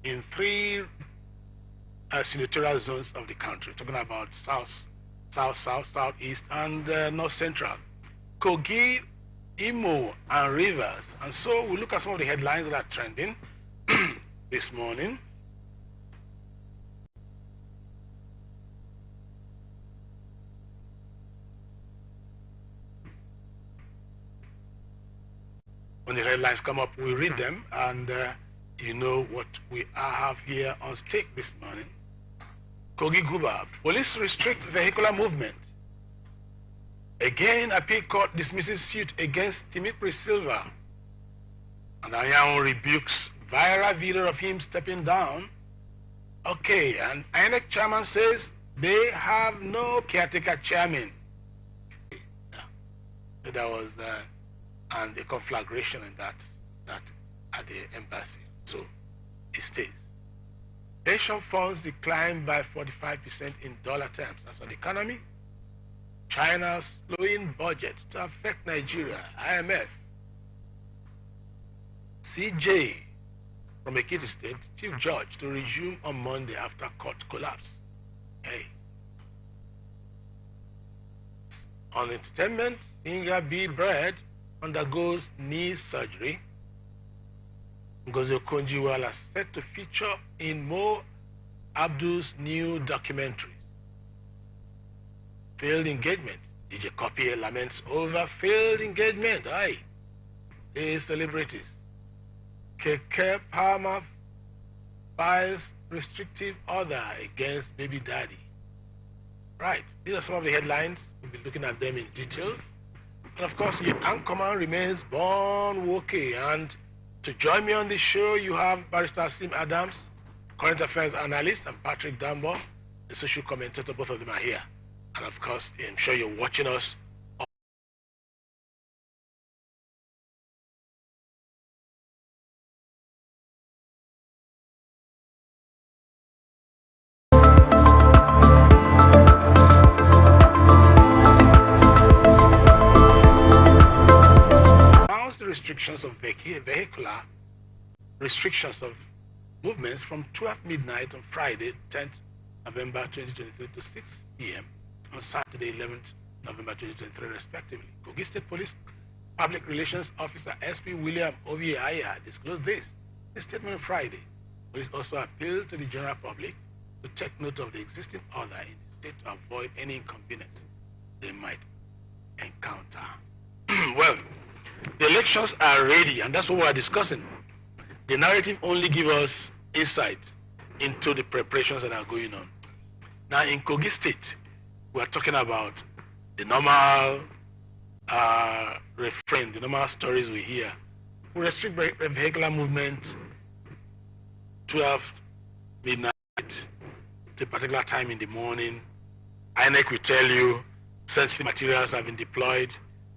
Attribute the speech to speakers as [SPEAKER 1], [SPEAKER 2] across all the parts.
[SPEAKER 1] in 3 senatorial zones of the country, talking about South, Southeast, and North Central. Kogi, Imo, and Rivers. And so we look at some of the headlines that are trending this morning. When the headlines come up, we read them, and you know what we have here on stake this morning. Kogi Guba, police restrict vehicular movement. Again, appeal court dismisses suit against Timipri Silva. And Ayaon rebukes viral video of him stepping down. Okay, and INEC chairman says they have no caretaker chairman. Yeah. So there was and a conflagration in that at the embassy. So it stays. Pension funds declined by 45% in dollar terms. That's on the economy. China's slowing budget to affect Nigeria. IMF. CJ from Ekiti State, Chief Judge to resume on Monday after court collapse. Hey. On entertainment, singer B. Bread undergoes knee surgery. Ngozi Okonjo-Iweala set to feature in Mo Abdul's new documentary. Failed engagement. DJ Copy laments over failed engagement. Aye. Hey, celebrities. Keke Palmer files restrictive order against baby daddy. Right. These are some of the headlines. We'll be looking at them in detail. And of course, your anchorman remains Bon Woke. And to join me on this show, you have Barrister Sim Adams, current affairs analyst, and Patrick Dambo, the social commentator. Both of them are here. And of course, I'm sure you're watching us. Restrictions of vehicular restrictions of movements from 12 midnight on Friday, 10th November 2023 to 6 p.m. on Saturday, 11th November 2023, respectively. Kogi State Police Public Relations Officer SP William Oviaya disclosed this in a statement on Friday. Police also appealed to the general public to take note of the existing order in the state to avoid any inconvenience they might encounter. Well, the elections are ready, and that's what we're discussing. The narrative only gives us insight into the preparations that are going on. Now, in Kogi State, we're talking about the normal refrain, the normal stories we hear. We restrict vehicular movement 12 midnight to a particular time in the morning. INEC will tell you sensitive materials have been deployed.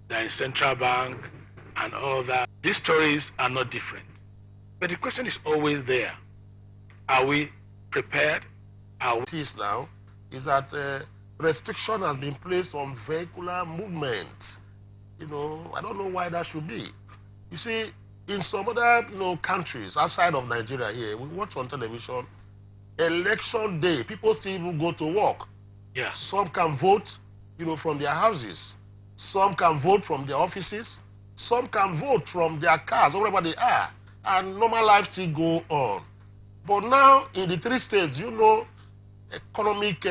[SPEAKER 1] They're in central bank and all that. These stories are not different. But the question is always there. Are we prepared?
[SPEAKER 2] What is now is that restriction has been placed on vehicular movement. You know, I don't know why that should be. You see, in some other countries outside of Nigeria here, we watch on television, election day, people still even go to work.
[SPEAKER 1] Yeah.
[SPEAKER 2] Some can vote, from their houses. Some can vote from their offices. Some can vote from their cars, wherever they are. And normal life still go on. But now, in the 3 states, economic,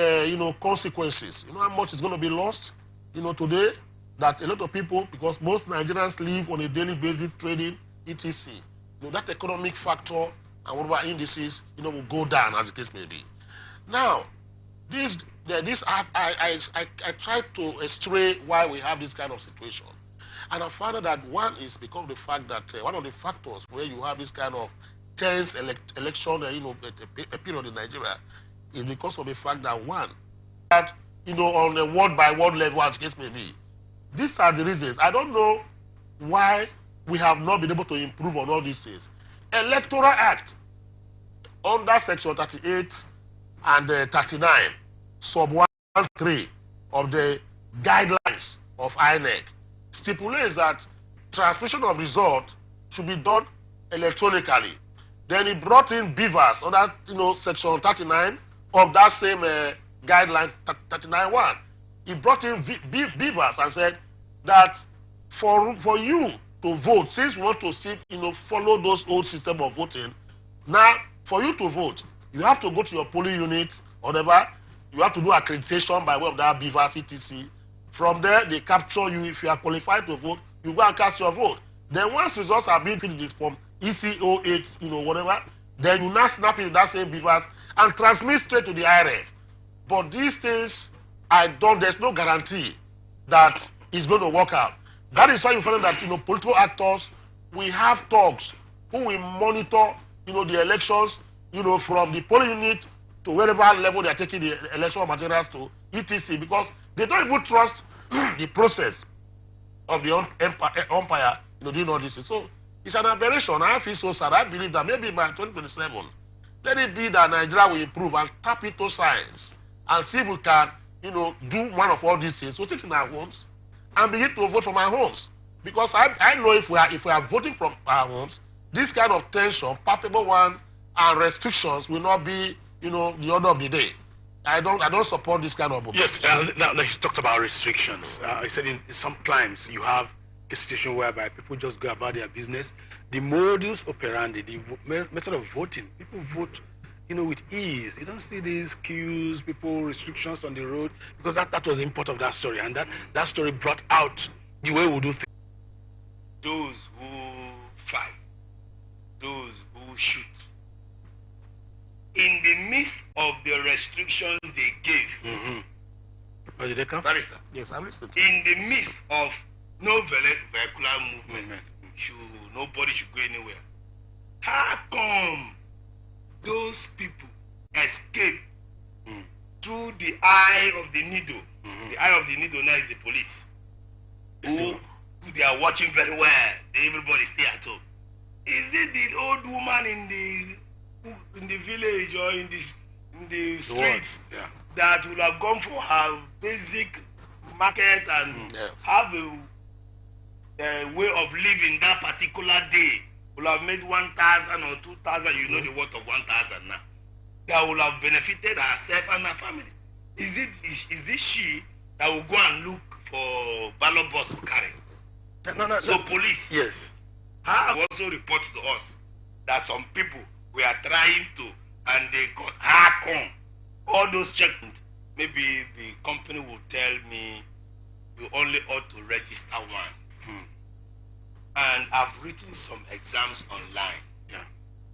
[SPEAKER 2] consequences. You know how much is going to be lost, today? That a lot of people, because most Nigerians live on a daily basis, trading, etc. That economic factor and whatever indices, will go down, as the case may be. Now, I tried to stray why we have this kind of situation. And I found out that one is because of the fact that one of the factors where you have this kind of tense election, a period in Nigeria, is because of the fact that on a word-by-word level, as the case may be, these are the reasons. I don't know why we have not been able to improve on all these things. Electoral Act, under Section 38 and 39, sub 1-3 of the guidelines of INEC, stipulates that transmission of result should be done electronically. Then he brought in beavers under section 39 of that same guideline 39.1. He brought in beavers and said that for you to vote, since we want to see, follow those old system of voting, now for you to vote, you have to go to your polling unit, whatever. You have to do accreditation by way of that beaver CTC. From there, they capture you. If you are qualified to vote, you go and cast your vote. Then once results have been filled in this form, ECO8, whatever, then you now snap it with that same beavers and transmit straight to the IRF. But these things, there's no guarantee that it's going to work out. That is why you find that, political actors, we have thugs who will monitor, the elections, from the polling unit to wherever level they are taking the electoral materials to, etc. Because they don't even trust the process of the umpire, doing all this. So it's an aberration. I feel so sad. I believe that maybe by 2027, let it be that Nigeria will improve and tap into science and see if we can, do one of all these things. So sit in our homes and begin to vote from our homes. Because I know if we are voting from our homes, this kind of tension, palpable one, and restrictions will not be, the order of the day. I don't support this kind of movement.
[SPEAKER 1] Yes, now he talked about restrictions. I said in some climes you have a situation whereby people just go about their business. The modus operandi, the method of voting, people vote, with ease. You don't see these queues, people, restrictions on the road, because that was the import of that story, and that story brought out the way we do things.
[SPEAKER 3] Those who fight, those who shoot, in the midst of the restrictions they gave,
[SPEAKER 1] Oh, did they come?
[SPEAKER 3] Barrister,
[SPEAKER 2] Yes, I'm listening.
[SPEAKER 3] in the midst of no vehicular movement, nobody should go anywhere. How come those people escape through the eye of the needle? The eye of the needle now is the police, who they are watching very well. Everybody stay at home. Is it the old woman in the village or in the streets that would have gone for her basic market and have a way of living that particular day, will have made 1,000 or 2,000, the worth of 1,000 now, that will have benefited herself and her family? Is it she that will go and look for ballot box to carry?
[SPEAKER 1] No.
[SPEAKER 3] So police have also reported to us that some people were trying to, and they got come. All those checkpoints, maybe the company will tell me you only ought to register once. And I've written some exams online.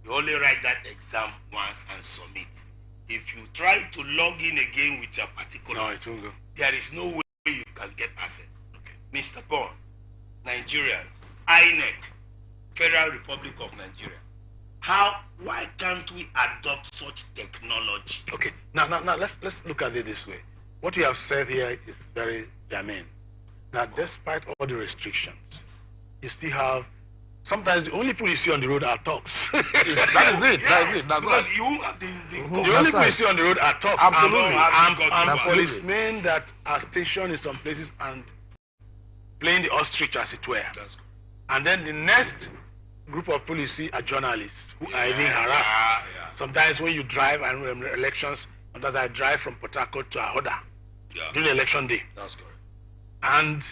[SPEAKER 3] You only write that exam once and submit. If you try to log in again with your particulars, there is no way you can get access. Mr. Bond, Nigerians, INEC, Federal Republic of Nigeria, why can't we adopt such technology?
[SPEAKER 1] Okay, now let's look at it this way. What you have said here is very germane. That despite all the restrictions, you still have, sometimes the only people you see on the road are thugs.
[SPEAKER 2] That is it. That's
[SPEAKER 3] because
[SPEAKER 2] right.
[SPEAKER 3] you have the
[SPEAKER 1] The only people you see on the road are thugs.
[SPEAKER 2] Absolutely.
[SPEAKER 1] And policemen that are stationed in some places and playing the ostrich, as it were. And then the next group of police see are journalists who are being harassed. Sometimes when you drive and elections, sometimes I drive from Port Harcourt to Ahoda during election day.
[SPEAKER 3] That's correct.
[SPEAKER 1] And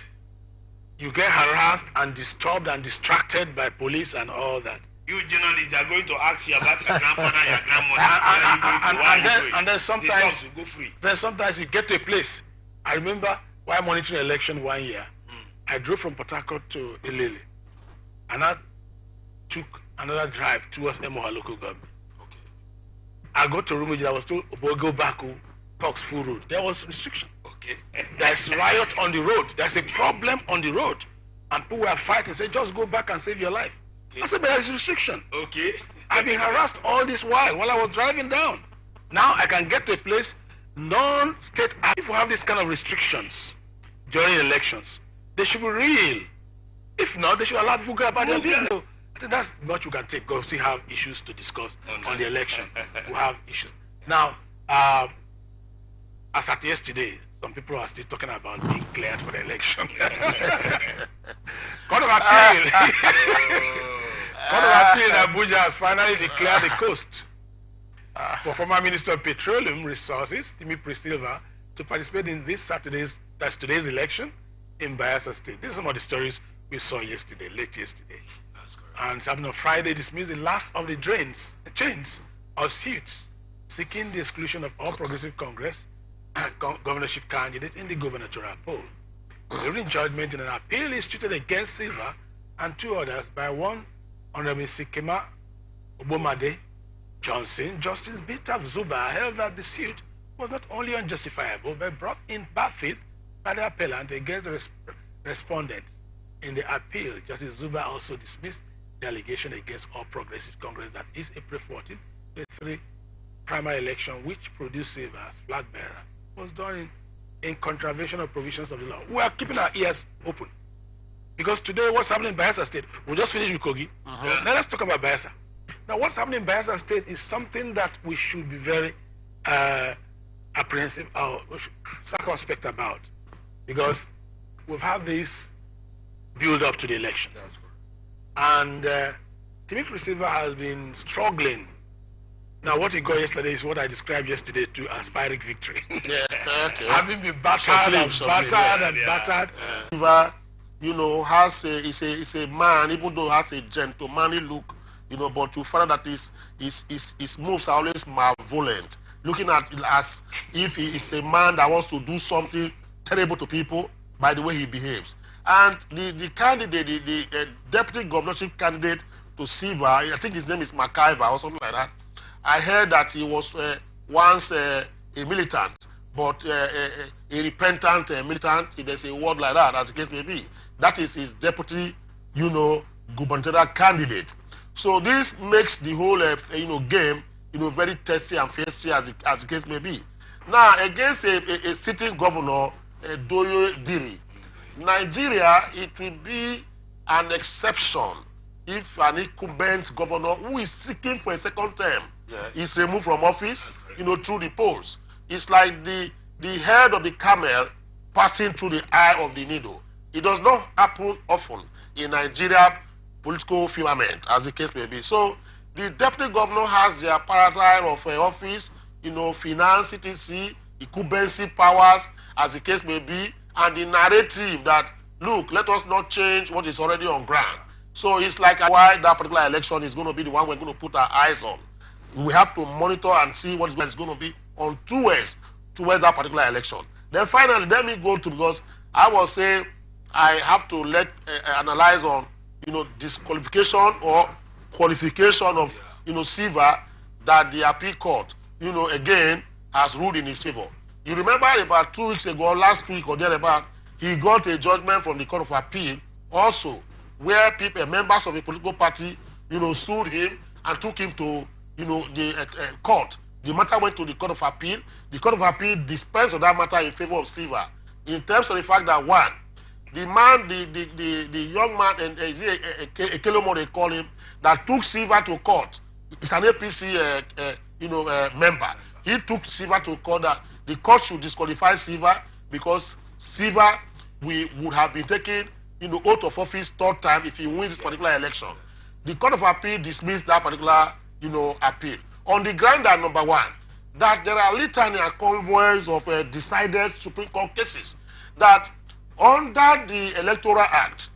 [SPEAKER 1] you get harassed and disturbed and distracted by police and all that.
[SPEAKER 3] You journalists, they are going to ask you about your grandfather and your grandmother.
[SPEAKER 1] And then sometimes,
[SPEAKER 3] the dogs will go free.
[SPEAKER 1] then sometimes you get to a place. I remember while monitoring election one year, I drove from Port Harcourt to Ilele, and I took another drive towards Emoha local government.
[SPEAKER 3] Okay.
[SPEAKER 1] I got to Rumiji, I was told, go back, talks full road. There was restriction.
[SPEAKER 3] Okay.
[SPEAKER 1] There's riot on the road. There's a problem on the road. And people were fighting, say, just go back and save your life.
[SPEAKER 3] Okay.
[SPEAKER 1] I said, but there's restriction.
[SPEAKER 3] Okay.
[SPEAKER 1] I've been harassed all this while I was driving down. Now I can get to a place, non-state, if we have this kind of restrictions during elections, they should be real. If not, they should allow people to go about their business. I think that's much we can take because we still have issues to discuss on the election. We have issues. Now, as at yesterday, some people are still talking about being cleared for the election. Court of Appeal. Court of Appeal in Abuja has finally declared the coast for former Minister of Petroleum Resources, Timi Silva, to participate in today's election in Bayelsa State. These are some of the stories we saw yesterday, late yesterday. And happening on Friday, dismissed the last of the chains of suits seeking the exclusion of All Progressive Congress governorship candidate in the gubernatorial poll. The ruling judgment in an appeal instituted against Silva and two others by one Honorable Sikema Obomade Johnson, Justice Bita Zuba held that the suit was not only unjustifiable but brought in bad faith by the appellant against the respondents. In the appeal, Justice Zuba also dismissed the allegation against All Progressive Congress that is April 14, the primary election which produced Silva as flag bearer was done in contravention of provisions of the law. We are keeping our ears open because today what's happening in Bayelsa State, we just finished with Kogi. Now let's talk about Bayelsa. Now what's happening in Bayelsa State is something that we should be very apprehensive or circumspect about because we've had this build up to the election. And Timi Silva has been struggling. Now, what he got yesterday is what I described yesterday to as Pyrrhic victory. Having been battered and battered.
[SPEAKER 2] Silva, is a man, even though has a gentlemanly look, but you find that his moves are always malevolent, looking at it as if he is a man that wants to do something terrible to people by the way he behaves. And the candidate, the deputy governorship candidate to Silva, I think his name is McIver or something like that. I heard that he was once a militant, but a repentant militant, if there's a word like that, as the case may be. That is his deputy, gubernatorial candidate. So this makes the whole, game, very testy and fierce as the case may be. Now, against a sitting governor, Doyo Diri, Nigeria, it will be an exception if an incumbent governor who is seeking for a second term is removed from office, through the polls. It's like the head of the camel passing through the eye of the needle. It does not happen often in Nigeria political firmament, as the case may be. So the deputy governor has the apparatus of office, finance, etc., incumbency powers, as the case may be, and the narrative that, look, let us not change what is already on ground. So it's like why that particular election is going to be the one we're going to put our eyes on. We have to monitor and see what is going to be on towards that particular election. Then finally, let me go to, because I was saying I have to analyze on, disqualification or qualification of, Silva that the appeal court, again, has ruled in his favor. You remember about 2 weeks ago, last week or thereabout, he got a judgment from the Court of Appeal also, where members of a political party, sued him and took him to, the court. The matter went to the Court of Appeal. The Court of Appeal dispensed of that matter in favor of Silva, in terms of the fact that, one, the man, the young man, and Ekelomo, they call him, that took Silva to court, is an APC, member. He took Silva to court that the court should disqualify Silva because Silva would have been taking, oath of office third time if he wins this particular election. The Court of Appeal dismissed that particular, appeal. On the ground that, number one, that there are litany and convoys of decided Supreme Court cases that under the Electoral Act,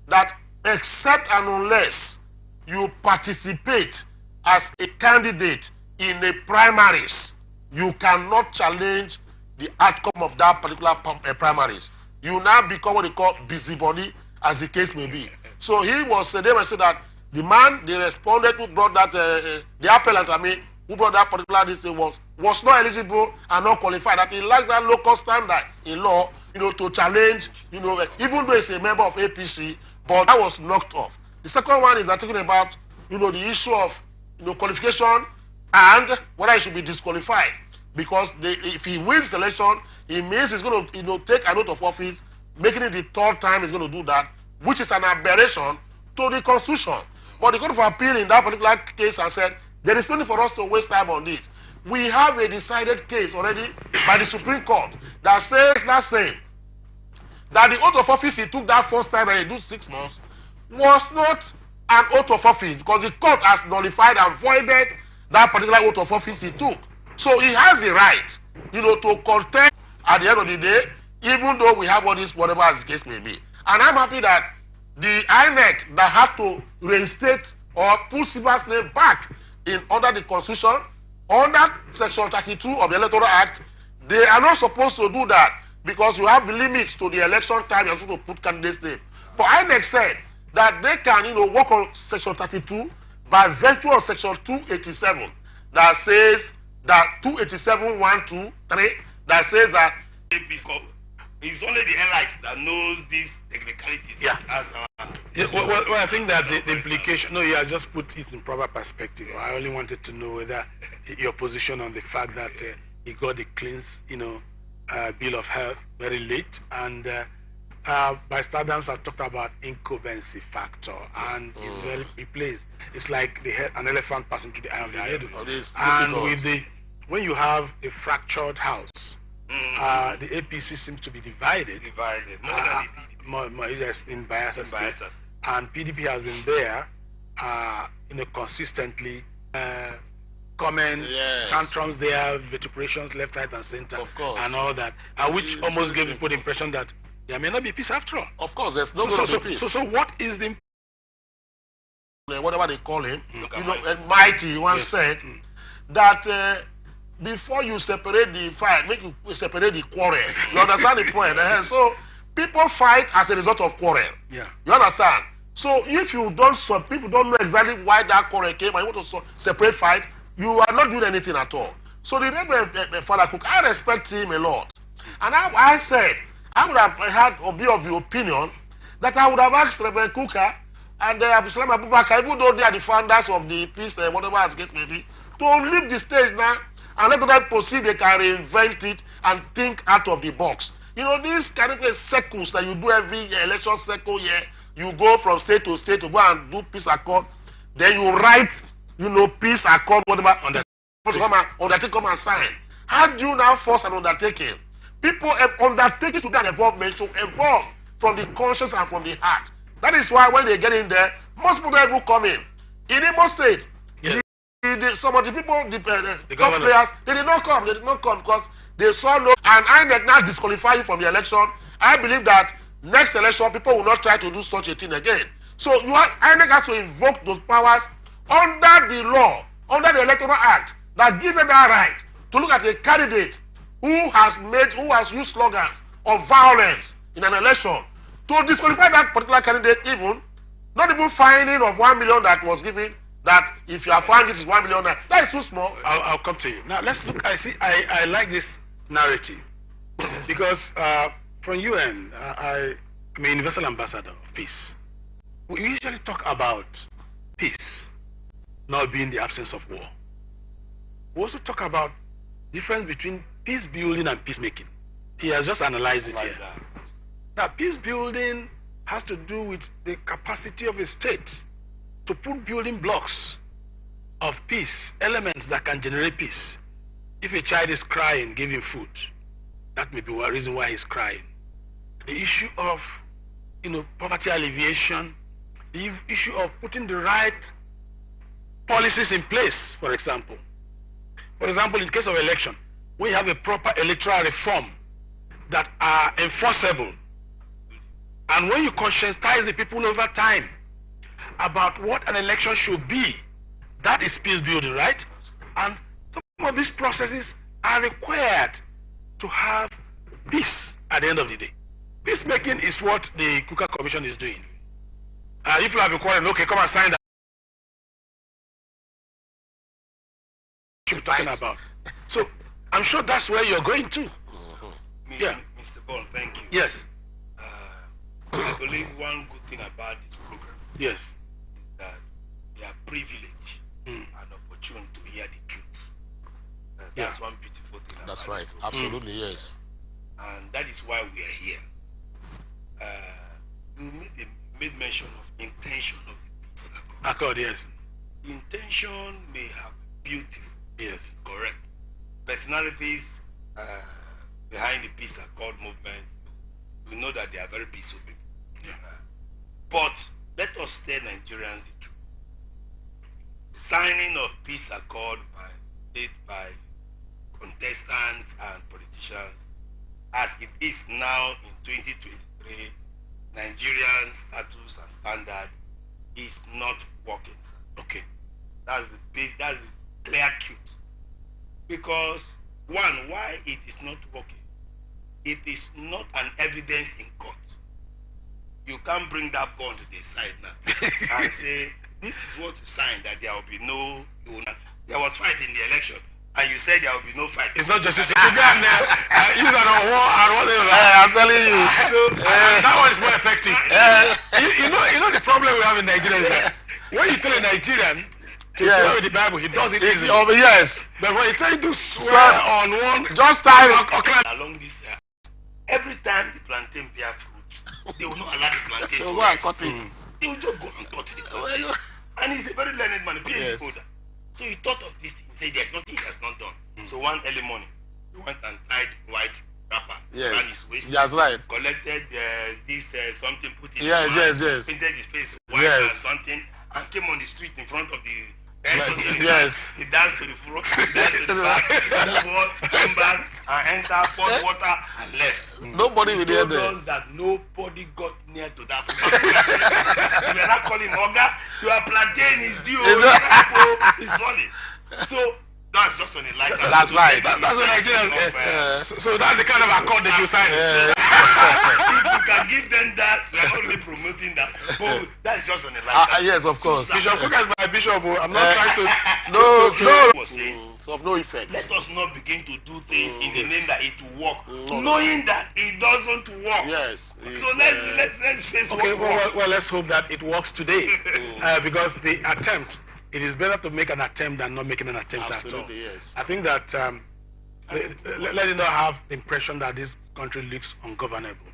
[SPEAKER 2] that except and unless you participate as a candidate in the primaries, you cannot challenge the outcome of that particular primaries. You now become what they call busybody, as the case may be. So they were saying that the man, the respondent who brought that, the appellant, who brought that particular decision was not eligible and not qualified, that he lacks that local standard in law, to challenge, even though he's a member of APC, but that was knocked off. The second one is talking about, the issue of, qualification and whether he should be disqualified. Because if he wins the election, it means he's going to take an oath of office, making it the third time he's going to do that, which is an aberration to the Constitution. But the Court of Appeal in that particular case has said, there is no need for us to waste time on this. We have a decided case already by the Supreme Court that says that the oath of office he took that first time and he did 6 months was not an oath of office because the court has nullified and voided that particular oath of office he took. So he has the right, to contest at the end of the day, even though we have all this, whatever as the case may be. And I'm happy that the INEC that had to reinstate or put Silva's name back under the Constitution, under Section 32 of the Electoral Act, they are not supposed to do that because you have limits to the election time you're supposed to put candidates' name. But INEC said that they can, work on Section 32 by virtue of Section 287 that says that 287 1 2 3 that says that
[SPEAKER 3] it's only the elite that knows these technicalities.
[SPEAKER 1] Yeah.
[SPEAKER 3] Yeah,
[SPEAKER 1] well, I think that the implication. No, you just put it in proper perspective. I only wanted to know whether your position on the fact that he got the clean, bill of health very late, and by StarTimes I talked about incumbency factor, and it's very replaced. It's like an elephant passing to the eye of the needle. And when you have a fractured house. The APC seems to be divided. More yes, in biases. And PDP has been there, consistently. Comments, tantrums there, vituperations left, right, and center,
[SPEAKER 2] of course,
[SPEAKER 1] and all that, which almost gave people the impression that there may not be peace after all.
[SPEAKER 2] Of course, there's no going to be peace.
[SPEAKER 1] So what is the
[SPEAKER 2] whatever they call him? Mighty once said that. Before you separate the fight, make you separate the quarrel. You understand the point? So people fight as a result of quarrel.
[SPEAKER 1] Yeah.
[SPEAKER 2] You understand? So if you don't know exactly why that quarrel came and you want to separate fight, you are not doing anything at all. So the Reverend Father Cook, I respect him a lot. And I said, I would have had or be of the opinion that I would have asked Reverend Cooker and Abdulsalam Abubakar, even though they are the founders of the peace, whatever as the case may be, to leave the stage now and let them proceed, they can reinvent it and think out of the box. These kind of circles that you do every election cycle here, you go from state to state to go and do peace accord, then you write, peace accord, whatever, undertaking come and sign. How do you now force an undertaking? People have undertaken to that involvement to evolve from the conscience and from the heart. That is why when they get in there, most people don't even come in. In Imo State, some of the people, the top players, they did not come. They did not come because they saw no. And INEC now disqualify you from the election. I believe that next election, people will not try to do such a thing again. So INEC has to invoke those powers under the law, under the Electoral Act, that give them that right to look at a candidate who has used slogans of violence in an election, to disqualify that particular candidate, not even fining of 1 million that was given. That if you are finding it is 1 million, that is too small.
[SPEAKER 1] I'll come to you. Now let's look. I like this narrative because from UN, I'm a universal ambassador of peace. We usually talk about peace not being the absence of war. We also talk about difference between peace building and peacemaking. He has just analyzed it here. Now, peace building has to do with the capacity of a state to put building blocks of peace, elements that can generate peace. If a child is crying, give him food. That may be one reason why he's crying. The issue of, poverty alleviation, the issue of putting the right policies in place, for example. For example, in case of election, when you have a proper electoral reform that are enforceable, and when you conscientize the people over time about what an election should be, that is peace building, right? And some of these processes are required to have peace at the end of the day. Peacemaking is what the Kuka Commission is doing. If you have been quarreling, okay, come and sign that. You're talking about. So I'm sure that's where you're going to.
[SPEAKER 3] Yeah, Mr. Bond, thank you.
[SPEAKER 1] Yes.
[SPEAKER 3] I believe one good thing about this program.
[SPEAKER 1] Yes.
[SPEAKER 3] That we are privileged and opportune to hear the truth. That's one beautiful thing.
[SPEAKER 2] That's right. Absolutely, yes.
[SPEAKER 3] And that is why we are here. You made mention of intention of the peace
[SPEAKER 1] accord. Yes.
[SPEAKER 3] Intention may have beauty.
[SPEAKER 1] Yes.
[SPEAKER 3] Correct. Personalities behind the peace accord movement, we know that they are very peaceful people.
[SPEAKER 1] Yeah.
[SPEAKER 3] But let us stay tell Nigerians the truth. The signing of peace accord by contestants and politicians, as it is now in 2023, Nigerian status and standard is not working.
[SPEAKER 1] Okay.
[SPEAKER 3] That's the base. That's the clear truth. Because one, why it is not working? It is not an evidence in court. You can't bring that bond to the side now and say this is what you signed, that there will be no. There was fight in the election, and you said there will be no fight.
[SPEAKER 1] It's not just you got use it on war and whatever.
[SPEAKER 2] I'm telling you.
[SPEAKER 1] That one is more effective. You know the problem we have in Nigeria is that when you tell a Nigerian to swear with the Bible, he does it easily.
[SPEAKER 2] Yes.
[SPEAKER 1] But when you tell him to swear on one,
[SPEAKER 2] just time
[SPEAKER 3] along this, every time the plantain bear fruit, they will not allow the plantain to
[SPEAKER 2] go and cut it.
[SPEAKER 3] They will just go and cut it. And he's a very learned man, a PhD holder. So he thought of this thing. He said, there's nothing he has not done. So one early morning, he went and tied white wrapper around his waist.
[SPEAKER 2] That's right.
[SPEAKER 3] Collected this something, put it
[SPEAKER 2] yes.
[SPEAKER 3] painted his face white and something, and came on the street in front of the
[SPEAKER 2] yes.
[SPEAKER 3] He danced to the front, he danced to the back, came back and entered, poured water and left.
[SPEAKER 2] Nobody will hear
[SPEAKER 3] there. That nobody got near to that place. We are not calling Oga, your plantain is due, it's funny. So that's just on a lighter.
[SPEAKER 2] That's right.
[SPEAKER 1] That's what Nigerians. So that's the kind of accord that you sign.
[SPEAKER 3] If you can give them that, we are not really promoting that. But that's just on a lighter.
[SPEAKER 2] Yes, of course.
[SPEAKER 1] Bishop Cook is my bishop. I'm not trying to.
[SPEAKER 2] No.
[SPEAKER 3] It's
[SPEAKER 2] of no effect.
[SPEAKER 3] Let us not begin to do things in the name that it will work, knowing that it doesn't work.
[SPEAKER 2] Yes.
[SPEAKER 3] So let's face what
[SPEAKER 1] works. Well, let's hope that it works today, because the attempt. It is better to make an attempt than not making an attempt at all.
[SPEAKER 2] Yes.
[SPEAKER 1] I think that let it not have the impression that this country looks ungovernable,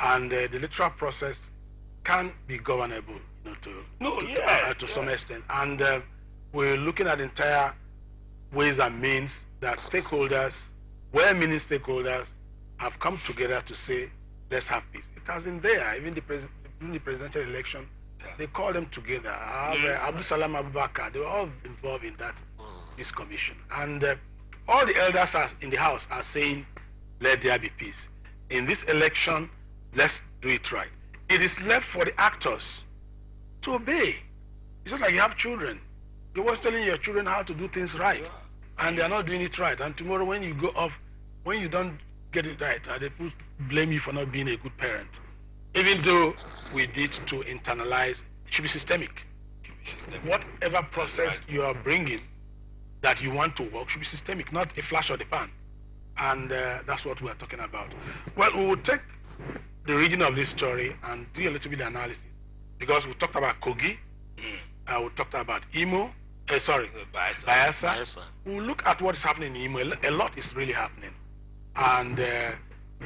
[SPEAKER 1] and the electoral process can be governable, to some extent. And we're looking at entire ways and means that stakeholders, well-meaning stakeholders, have come together to say, let's have peace. It has been there, even during the presidential election. They called them together. Abdul Salam Abubakar, they were all involved in that peace commission. And all the elders in the house are saying, let there be peace. In this election, let's do it right. It is left for the actors to obey. It's just like you have children. You're always telling your children how to do things right. And they're not doing it right. And tomorrow when you go off, when you don't get it right, they blame you for not being a good parent. Even though we did to internalize, it should be systemic. Whatever process you are bringing that you want to work should be systemic, not a flash of the pan. And that's what we are talking about. Well, we will take the reading of this story and do a little bit of analysis. Because we talked about Kogi, we talked about Bayelsa. We will look at what is happening in Imo. A lot is really happening. And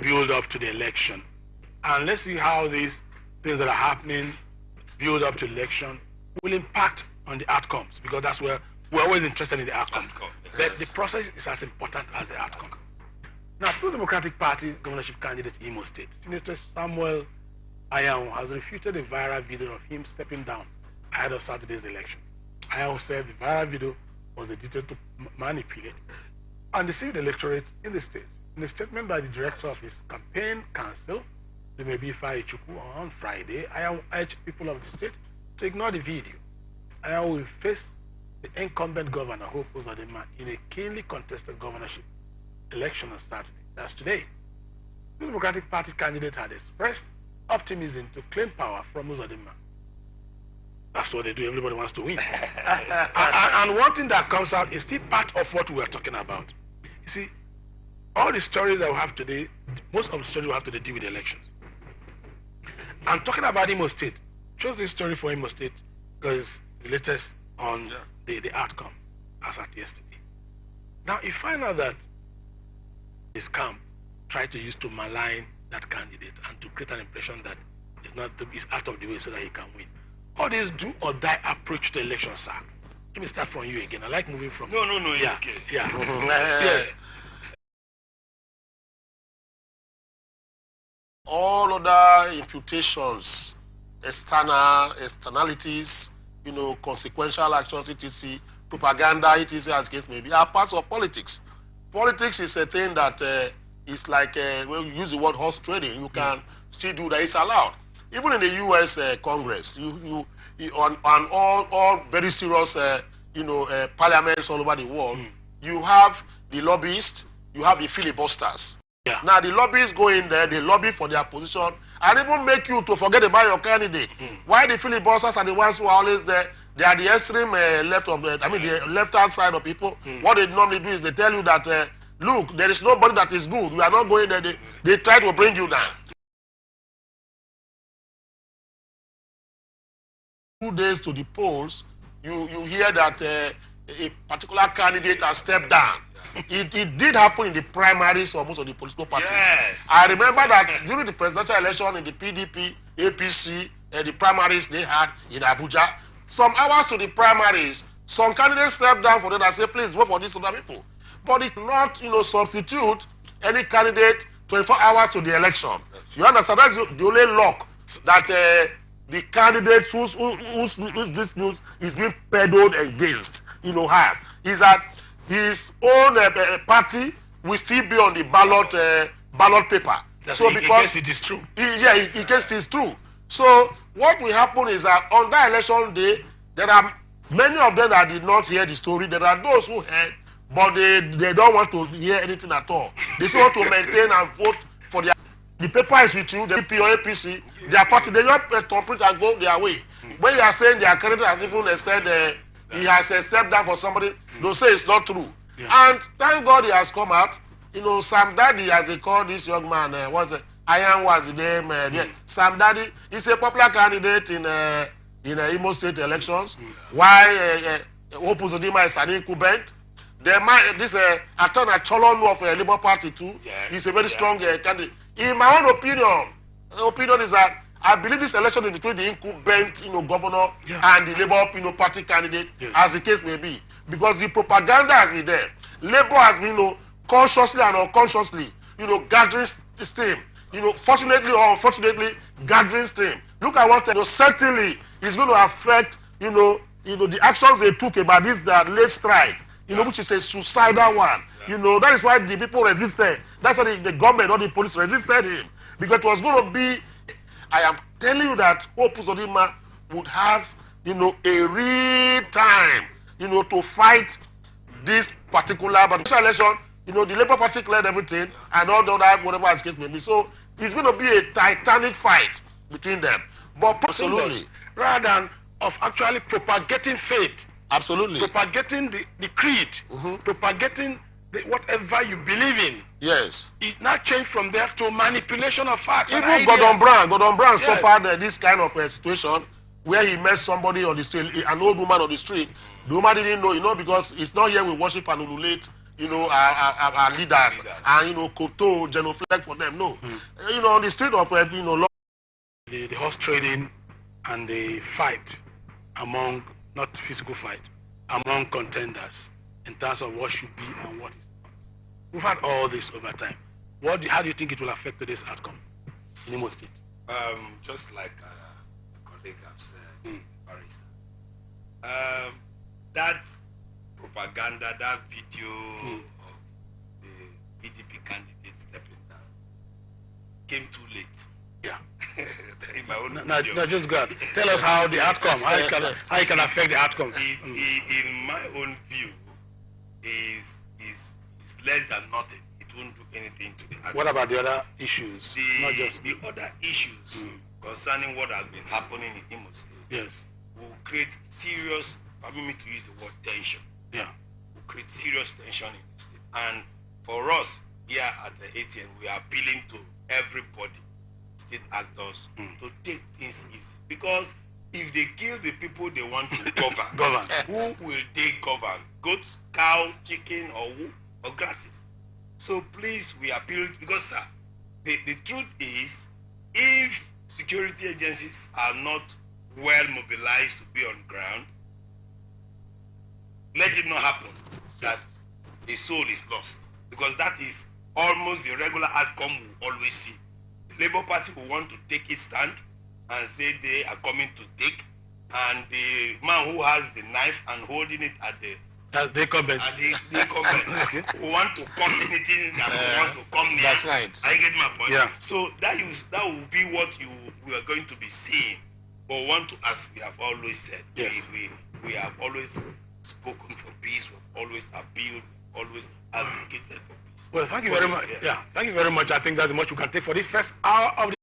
[SPEAKER 1] build up to the election. And let's see how these things that are happening, build up to election, will impact on the outcomes, because that's where we're always interested in the outcomes. But the process is as important as the outcome. Now, the Democratic Party governorship candidate in Imo State, Senator Samuel Ayahu, has refuted a viral video of him stepping down ahead of Saturday's election. Ayahu said the viral video was edited to manipulate and deceive the electorate in the state. In a statement by the director of his campaign council, Dumebi Faichuku, on Friday, I urged people of the state to ignore the video. I will face the incumbent governor, Hope Uzodinma, in a keenly contested governorship election on Saturday. That's today. The Democratic Party candidate had expressed optimism to claim power from Uzodinma. That's what they do. Everybody wants to win. and one thing that comes out is still part of what we are talking about. You see, all the stories that we have today, most of the stories we have today deal with the elections. I'm talking about Imo State. Chose this story for Imo State because the latest on the outcome as at yesterday. Now, you find out that this camp tried to use to malign that candidate and to create an impression that it's out of the way so that he can win. All this do or die approach to election, sir. Let me start from you again. I like moving from
[SPEAKER 3] No,
[SPEAKER 1] yeah,
[SPEAKER 3] okay.
[SPEAKER 1] Yeah. Yes.
[SPEAKER 2] All other imputations externalities, consequential actions, etc., propaganda, etc., as the case may be, are parts of politics. Politics is a thing that is like, when you use the word horse trading, you can still do that. It's allowed. Even in the U.S. Congress, on all very serious, parliaments all over the world, you have the lobbyists, you have the filibusters.
[SPEAKER 1] Yeah.
[SPEAKER 2] Now the lobbyists go in there, they lobby for their position, and even make you to forget about your candidate. Why the filibusters are the ones who are always there? They are the extreme left of the, the left-hand side of people. What they normally do is they tell you that, look, there is nobody that is good. We are not going there. They try to bring you down. 2 days to the polls, you hear that a particular candidate has stepped down. It did happen in the primaries of most of the political parties.
[SPEAKER 3] Yes.
[SPEAKER 2] I remember that during the presidential election in the PDP, APC, the primaries they had in Abuja, some hours to the primaries, some candidates stepped down for them and said, please vote for these other people. But it not, substitute any candidate 24 hours to the election. You understand? That's the only luck that the candidates whose this news is being peddled against, has, is that his own party will still be on the ballot paper.
[SPEAKER 1] So because it is true.
[SPEAKER 2] In case it is true. So what will happen is that on that election day, there are many of them that did not hear the story. There are those who heard, but they don't want to hear anything at all. They still want to maintain and vote for their. The paper is with you, the DP or APC, their party, they just complete and go their way. When you are saying their candidate has even said he has stepped down for somebody, they'll say it's not true. Yeah. And thank God he has come out. Sam Daddy, as they call this young man, Ian was the name. Sam Daddy is a popular candidate in Imo State elections. Why Hope Uzodinma is an incumbent. This Atn Saturday of Labour Party too. He's a very strong candidate. In my own opinion is that I believe this election is between the incumbent, governor and the Labour, party candidate, as the case may be, because the propaganda has been there. Labour has been, consciously and unconsciously, gathering steam. Fortunately or unfortunately, gathering steam. Look at what certainly is going to affect, the actions they took about this late strike. Which is a suicidal one. That is why the people resisted. That's why the government or the police resisted him. Because it was going to be, I am telling you that Hope Uzodinma would have, a real time, to fight this particular, but this election, the Labour Party cleared everything and all the other, whatever the case may be. So it's going to be a titanic fight between them. But absolutely.
[SPEAKER 1] Rather than of actually propagating faith.
[SPEAKER 2] Absolutely.
[SPEAKER 1] Propagating the creed, propagating whatever you believe in.
[SPEAKER 2] Yes.
[SPEAKER 1] It now changed from there to manipulation of facts.
[SPEAKER 2] Even Gordon Brown suffered this kind of situation where he met somebody on the street, an old woman on the street. The woman didn't know, because it's not here we worship and emulate, our leaders and, Koto, genuflect for them. No. On the street of,
[SPEAKER 1] the horse trading and the fight among, not physical fight, among contenders in terms of what should be and what is. We've had all this over time. How do you think it will affect today's outcome in Imo State?
[SPEAKER 3] Just like a colleague have said, barrister. That propaganda, that video of the PDP candidate stepping down came too late.
[SPEAKER 1] Yeah.
[SPEAKER 3] In my own
[SPEAKER 1] no, just go ahead. Tell us how the outcome, how it can affect the outcome.
[SPEAKER 3] In my own view, is less than nothing. It won't do anything to the outcome.
[SPEAKER 1] What about the other issues?
[SPEAKER 3] The other issues concerning what has been happening in Imo State,
[SPEAKER 1] yes,
[SPEAKER 3] will create serious, permit me to use the word tension.
[SPEAKER 1] Yeah.
[SPEAKER 3] Will create serious tension in the state. And for us here at the Atn, we are appealing to everybody, state actors, to take things easy. Because if they kill the people they want to govern, who will they govern? Goats, cow, chicken, or grasses? So please, we appeal, because sir, the truth is, if security agencies are not well mobilized to be on ground, let it not happen that a soul is lost, because that is almost the regular outcome we always see. The Labour Party will want to take its stand, and say they are coming to take, and the man who has the knife and holding it at the
[SPEAKER 1] comments.
[SPEAKER 3] Okay. Who want to come anything that wants to come near.
[SPEAKER 2] That's right.
[SPEAKER 3] I get my point.
[SPEAKER 1] Yeah.
[SPEAKER 3] So that will be what we are going to be seeing. But want to, as we have always said,
[SPEAKER 1] yes.
[SPEAKER 3] we have always spoken for peace. We've always appealed, always advocated for peace.
[SPEAKER 1] Well, thank you very much. Yes. Yeah, thank you very much. I think that's much we can take for this first hour of the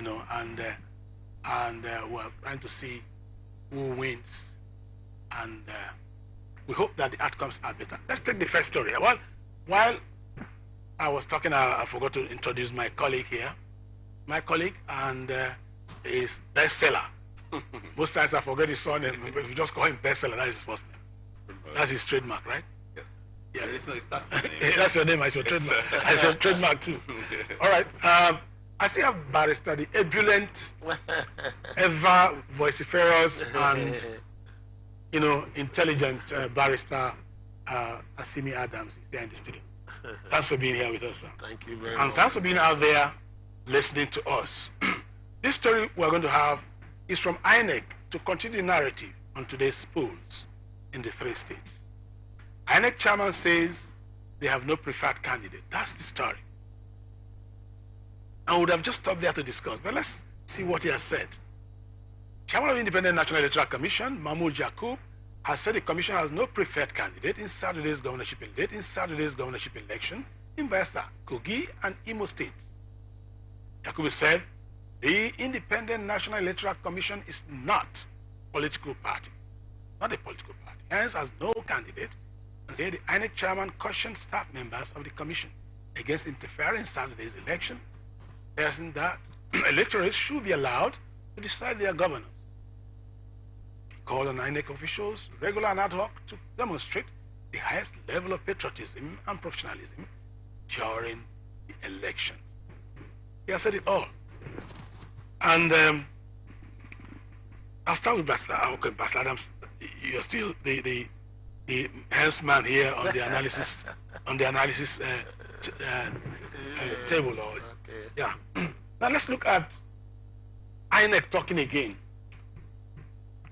[SPEAKER 1] you know, and we're trying to see who wins, and we hope that the outcomes are better. Let's take the first story. Well, while I was talking, I forgot to introduce my colleague here. My colleague and is bestseller. Most times I forget his surname. If you just call him bestseller, that's his first name. That's his trademark, right?
[SPEAKER 4] Yes.
[SPEAKER 1] Yeah.
[SPEAKER 4] That's my name.
[SPEAKER 1] That's your name. I should trademark. I should trademark too. All right. I see a barrister, the ebullient, ever vociferous and intelligent barrister Asimi Adams is there in the studio. Thanks for being here with us, sir.
[SPEAKER 2] Thank you very much.
[SPEAKER 1] And thanks for being out there listening to us. This story we're going to have is from INEC to continue the narrative on today's polls in the 3 states. INEC chairman says they have no preferred candidate. That's the story. I would have just stopped there to discuss, but let's see what he has said. Chairman of Independent National Electoral Commission, Mahmoud Yakub, has said the commission has no preferred candidate in Saturday's governorship election in Bayelsa, Kogi, and Imo states. Yakub said the Independent National Electoral Commission is not a political party, hence has no candidate, and said the INEC chairman cautioned staff members of the commission against interfering in Saturday's election, asserting that electorates should be allowed to decide their governors. He called on INEC officials, regular and ad hoc, to demonstrate the highest level of patriotism and professionalism during the elections. He has said it all. And I'll start with Basla. Okay, Basla Adams, you're still the henchman here on the analysis table. Or,
[SPEAKER 2] Okay.
[SPEAKER 1] yeah. Now let's look at INEC talking again.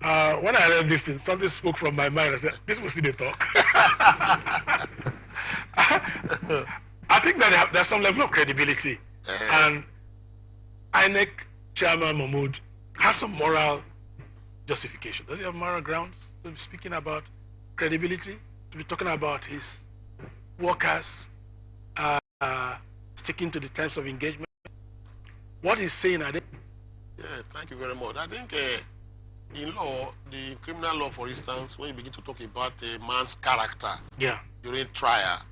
[SPEAKER 1] When I read this thing, something spoke from my mind. I said, this was the talk. I think that there's some level of credibility. And INEC Chairman Mahmoud has some moral justification. Does he have moral grounds to be speaking about credibility, to be talking about his workers sticking to the terms of engagement? What he's saying, I think.
[SPEAKER 2] Yeah, thank you very much. I think in law, the criminal law, for instance, when you begin to talk about a man's character during trial,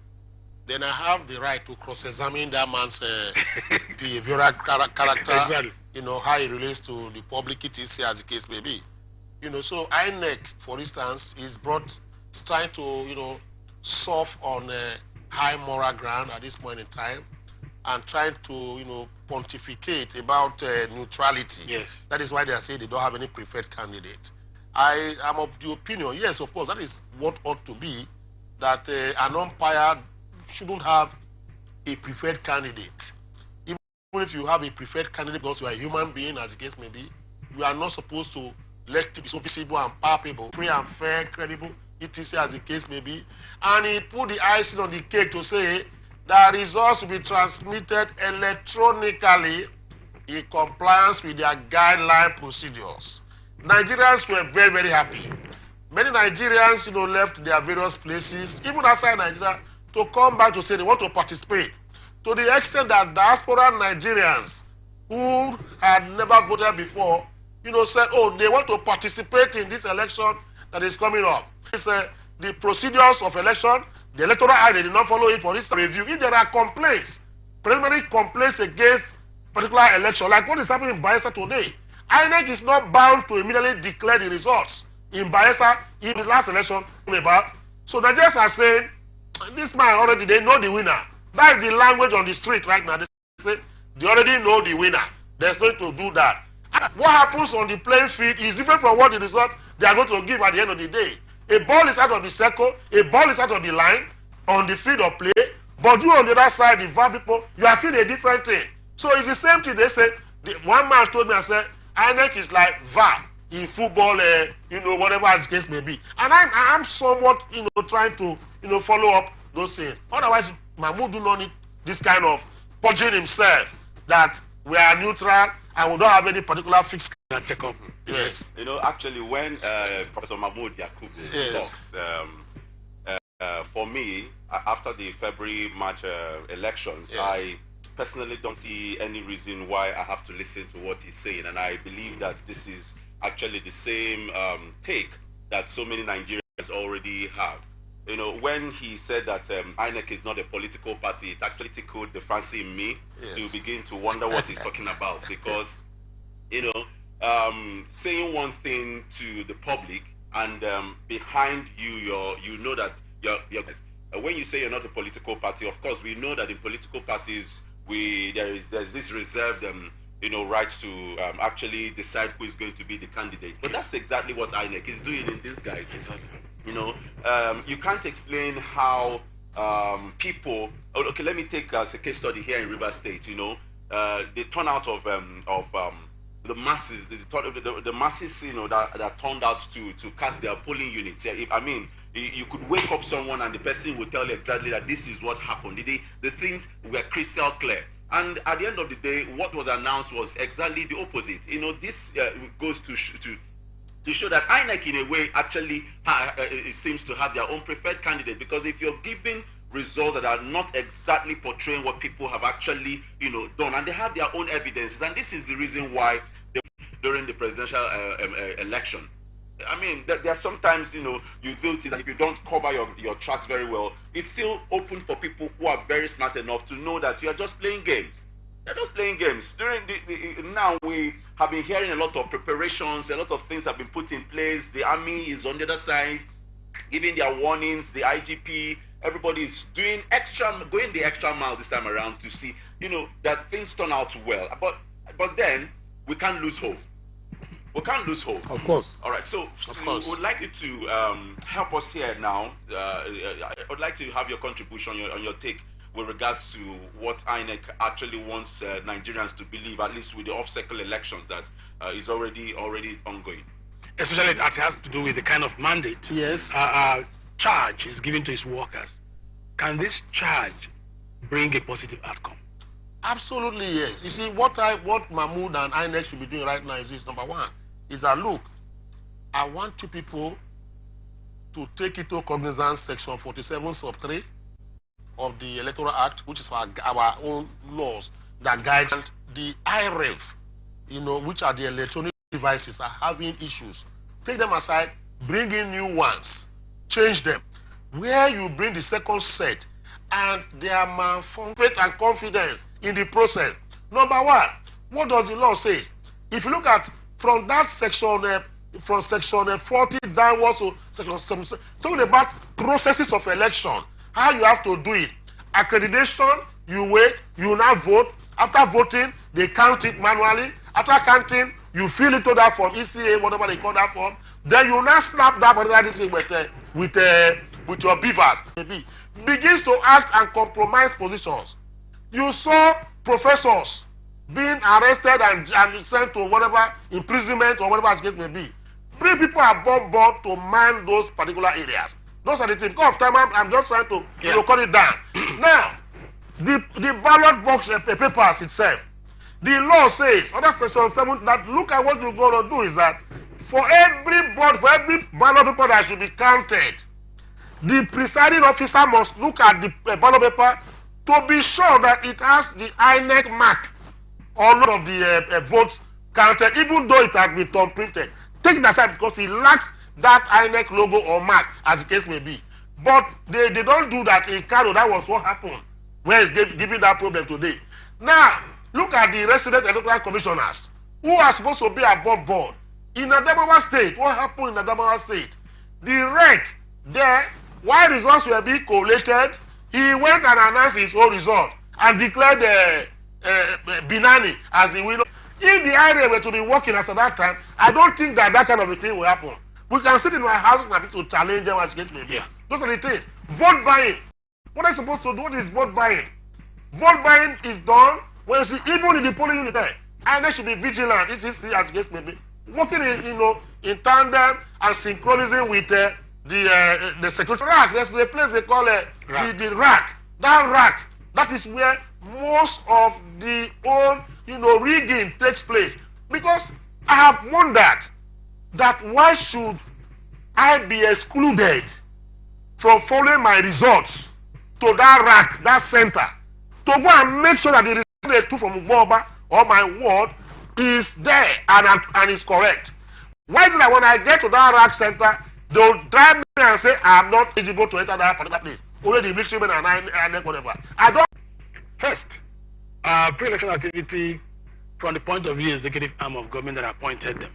[SPEAKER 2] then I have the right to cross-examine that man's behavioral character,
[SPEAKER 1] Exactly.
[SPEAKER 2] How he relates to the public, etc., as the case may be. So INEC, for instance, is trying to, surf on a high moral ground at this point in time and trying to, pontificate about neutrality.
[SPEAKER 1] Yes.
[SPEAKER 2] That is why they are saying they don't have any preferred candidate. I am of the opinion, yes, of course, that is what ought to be, that an umpire shouldn't have a preferred candidate. Even if you have a preferred candidate because you are a human being, as the case may be, you are not supposed to let it be so visible and palpable, free and fair, credible, etc., as the case may be. And he put the icing on the cake to say that results will be transmitted electronically in compliance with their guideline procedures. Nigerians were very, very happy. Many Nigerians, left their various places, even outside Nigeria, to come back to say they want to participate. To the extent that diaspora Nigerians who had never voted before, said, oh, they want to participate in this election that is coming up. It's the procedures of election. The Electoral Act, they did not follow it for this review. If there are complaints, preliminary complaints against particular election, like what is happening in Bayelsa today, INEC is not bound to immediately declare the results in Bayelsa in the last election. So Nigerians are saying, this man already, they know the winner. That is the language on the street right now. They say, they already know the winner. There's no need to do that. What happens on the playing field is different from what the result they are going to give at the end of the day. A ball is out of the circle, a ball is out of the line on the field of play, but you on the other side, the VAR people, you are seeing a different thing. So it's the same thing. They say, one man told me, I said, INEC is like VAR in football, whatever as the case may be. And I'm somewhat, trying to, follow up those things. Otherwise, Mahmoud do not need this kind of purging himself that we are neutral and we don't have any particular fixed take up. Yes.
[SPEAKER 4] Actually, when Professor Mahmoud Yakub
[SPEAKER 2] Yes.
[SPEAKER 4] talks, for me, after the February-March elections,
[SPEAKER 2] Yes.
[SPEAKER 4] personally don't see any reason why I have to listen to what he's saying, and I believe that this is actually the same take that so many Nigerians already have. You know, when he said that INEC is not a political party, it actually tickled the fancy in me to begin to wonder what he's talking about, because, you know, saying one thing to the public and behind you, you know that you're when you say you're not a political party, of course, we know that in political parties, there's this reserved you know, right to actually decide who is going to be the candidate. But that's exactly what INEC is doing in this guys. You know, you can't explain how people. Okay, let me take as a case study here in Rivers State. You know, the turnout of the masses, the masses, you know, that turned out to cast their polling units. I mean, you could wake up someone and the person will tell you exactly that this is what happened. The things were crystal clear. And at the end of the day, what was announced was exactly the opposite. You know, this goes to show that INEC, in a way, actually it seems to have their own preferred candidate. Because if you're giving results that are not exactly portraying what people have actually, you know, done, and they have their own evidences, and this is the reason why during the presidential election, I mean, there are sometimes, you know, you do things, and if you don't cover your tracks very well, it's still open for people who are very smart enough to know that you are just playing games. They're just playing games. Now we have been hearing a lot of preparations, a lot of things have been put in place. The army is on the other side, giving their warnings. The IGP, everybody is going the extra mile this time around to see, you know, that things turn out well. But then we can't lose hope. We can't lose hope.
[SPEAKER 2] Of course.
[SPEAKER 4] All right. So we would like you to help us here now. I would like to have your contribution on your take with regards to what INEC actually wants Nigerians to believe, at least with the off-cycle elections that is already ongoing.
[SPEAKER 1] Especially that has to do with the kind of mandate.
[SPEAKER 2] Yes.
[SPEAKER 1] Charge is given to his workers. Can this charge bring a positive outcome?
[SPEAKER 2] Absolutely, yes. You see, what Mahmoud and INEC should be doing right now is this. Number one, is that, look, I want you people to take into cognizance section 47 sub 3 of the Electoral Act, which is our own laws that guide the IREV, you know, which are the electronic devices, are having issues. Take them aside, bring in new ones, change them. Where you bring the second set, and their faith and confidence in the process. Number one, what does the law say? If you look at from that section, from section 40 downwards to section 7, talking about processes of election, how you have to do it. Accreditation, you wait, you now vote. After voting, they count it manually. After counting, you fill it to that form, ECA, whatever they call that form. Then you now snap that particular thing with your beavers. Begins to act and compromise positions. You saw professors being arrested and sent to whatever imprisonment or whatever the case may be. Bring people above board to man those particular areas. Those are the things. Because of time, I'm just trying to cut it down. Now, the ballot box papers itself, the law says under section 7 that look at what you're going to do is that for every ballot paper that should be counted, the presiding officer must look at the ballot paper to be sure that it has the INEC mark on all of the votes counted, even though it has been thumb printed. Take it aside because it lacks that INEC logo or mark, as the case may be. But they don't do that in Kano. That was what happened. Where is giving that problem today? Now, look at the resident electoral commissioners who are supposed to be above board. In Adamawa State, what happened in Adamawa State? The rank there, while results were being collated, he went and announced his own result and declared Binani as the winner. If the IRA were to be working as at that time, I don't think that kind of a thing will happen. We can sit in our houses and to challenge them as the case may be. Those are the things. Vote buying. What are you supposed to do? What is vote buying? Vote buying is done when you see even in the polling unit there. IRA should be vigilant. This is as the case may be. Working in tandem and synchronizing with the security rack. There's a place they call the rack. That rack, that is where most of the old rigging takes place. Because I have wondered that why should I be excluded from following my results to that rack, that center, to go and make sure that the the two from Boba or my ward is there and is correct. Why is it that when I get to that rack center, they'll drive me and say I'm not eligible to enter that particular place? Only the military men and I whatever. I don't.
[SPEAKER 1] First, pre-election activity from the point of view of the executive arm of government that appointed them.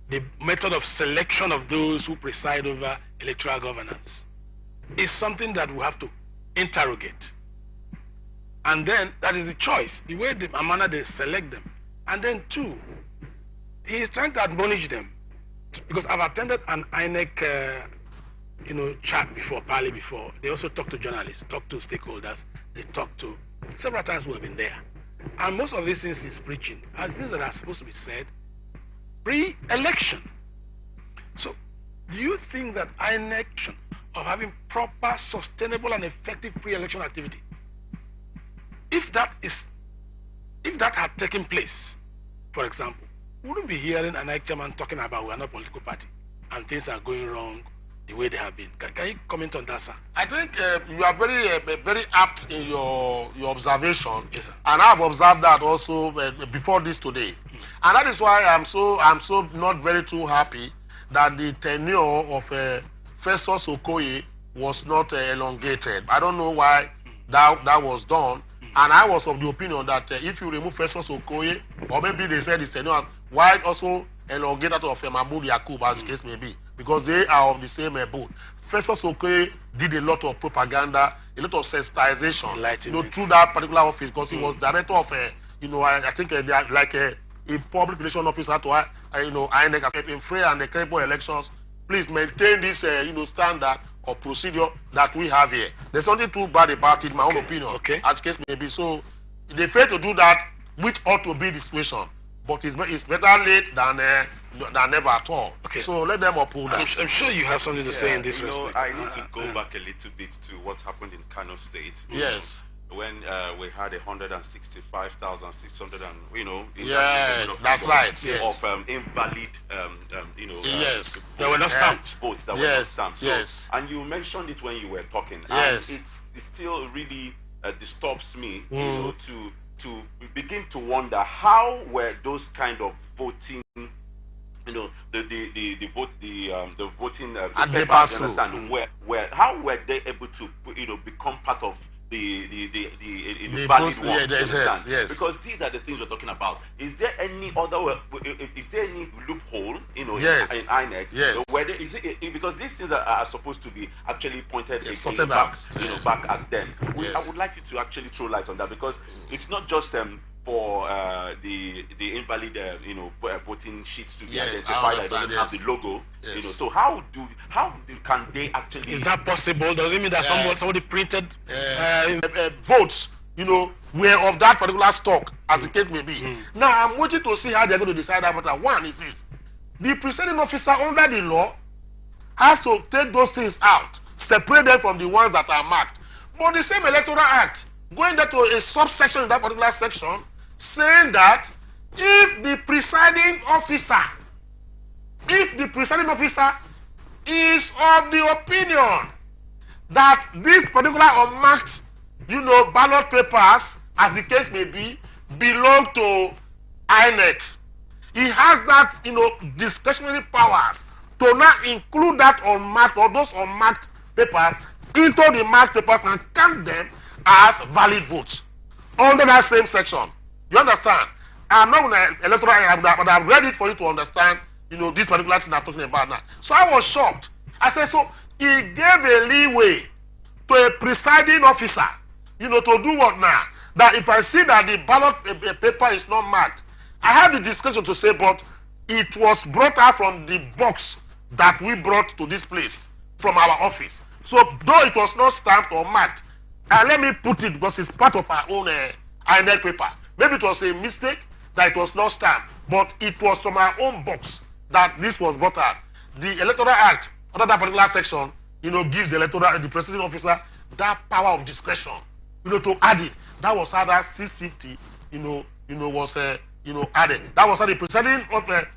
[SPEAKER 1] The method of selection of those who preside over electoral governance is something that we have to interrogate. And then that is the choice, the way, the manner they select them. And then two, he is trying to admonish them, because I've attended an INEC chat before, parley before. They also talk to journalists, talk to stakeholders, they talk to, several times we have been there. And most of these things he's preaching are things that are supposed to be said pre-election. So, do you think that INEC of having proper, sustainable, and effective pre-election activity, if that had taken place, for example, wouldn't be hearing an INEC chairman talking about we are not a political party and things are going wrong the way they have been? Can you comment on that, sir?
[SPEAKER 2] I think you are very apt in your observation.
[SPEAKER 1] Yes, sir.
[SPEAKER 2] And I've observed that also before this today. And that is why I'm so not very too happy that the tenure of Festus Okoye was not elongated. I don't know why that was done. And I was of the opinion that if you remove Festus Okoye, or maybe they said his tenure, why also elongate that of Mahmoud Yakub, as the case may be, because they are of the same boat. Festus Okoye did a lot of propaganda, a lot of sensitization, through that particular office, because he was director of, I think like a public relation officer to, INEC, as in free and credible elections. Please maintain this, standard or procedure that we have here. There's something too bad about it, in my own opinion, as the case may be. So they fail to do that, which ought to be the situation. But it's better late than never at all. Okay. So let them uphold that.
[SPEAKER 1] I'm sure you have something to say in this respect.
[SPEAKER 4] I need to go back a little bit to what happened in Kano State.
[SPEAKER 2] Yes.
[SPEAKER 4] When we had 165,600
[SPEAKER 2] yes, that's right. Yes.
[SPEAKER 4] Of invalid,
[SPEAKER 2] yes,
[SPEAKER 1] they were not stamped.
[SPEAKER 4] Votes that were not stamped. So,
[SPEAKER 2] yes.
[SPEAKER 4] And you mentioned it when you were talking.
[SPEAKER 2] Yes.
[SPEAKER 4] And it still really disturbs me, to begin to wonder how were those kind of voting, the voting papers, understand, how were they able to become part of the valid ones,
[SPEAKER 2] yes.
[SPEAKER 4] Because these are the things we're talking about. Is there any other? Is there any loophole, in INEC?
[SPEAKER 2] Yes.
[SPEAKER 4] Whether because these things are supposed to be actually pointed back at them. I would like you to actually throw light on that, because it's not just for the invalid voting sheets to be identified that doesn't have the logo. So how can they actually?
[SPEAKER 1] Is that possible? Does it mean that somebody printed
[SPEAKER 2] votes? Were of that particular stock, as the case may be. Now I'm waiting to see how they're going to decide that matter. One is this: the presiding officer under the law has to take those things out, separate them from the ones that are marked. But the same Electoral Act, going there to a subsection in that particular section, saying that if the presiding officer is of the opinion that this particular unmarked, ballot papers, as the case may be, belong to INEC, he has that, discretionary powers to now include that unmarked or those unmarked papers into the marked papers and count them as valid votes under that same section. You understand? I'm not going to electoral, but I've read it for you to understand, this particular thing I'm talking about now. So I was shocked. I said, so he gave a leeway to a presiding officer, to do what now? That if I see that the ballot paper is not marked, I have the discretion to say, but it was brought out from the box that we brought to this place from our office. So though it was not stamped or marked, and let me put it, because it's part of our own INEC paper. Maybe it was a mistake that it was not stamped, but it was from our own box that this was brought out. The Electoral Act, under that particular section, gives the presiding officer that power of discretion, to add it. That was how that 650, was added. That was how the presiding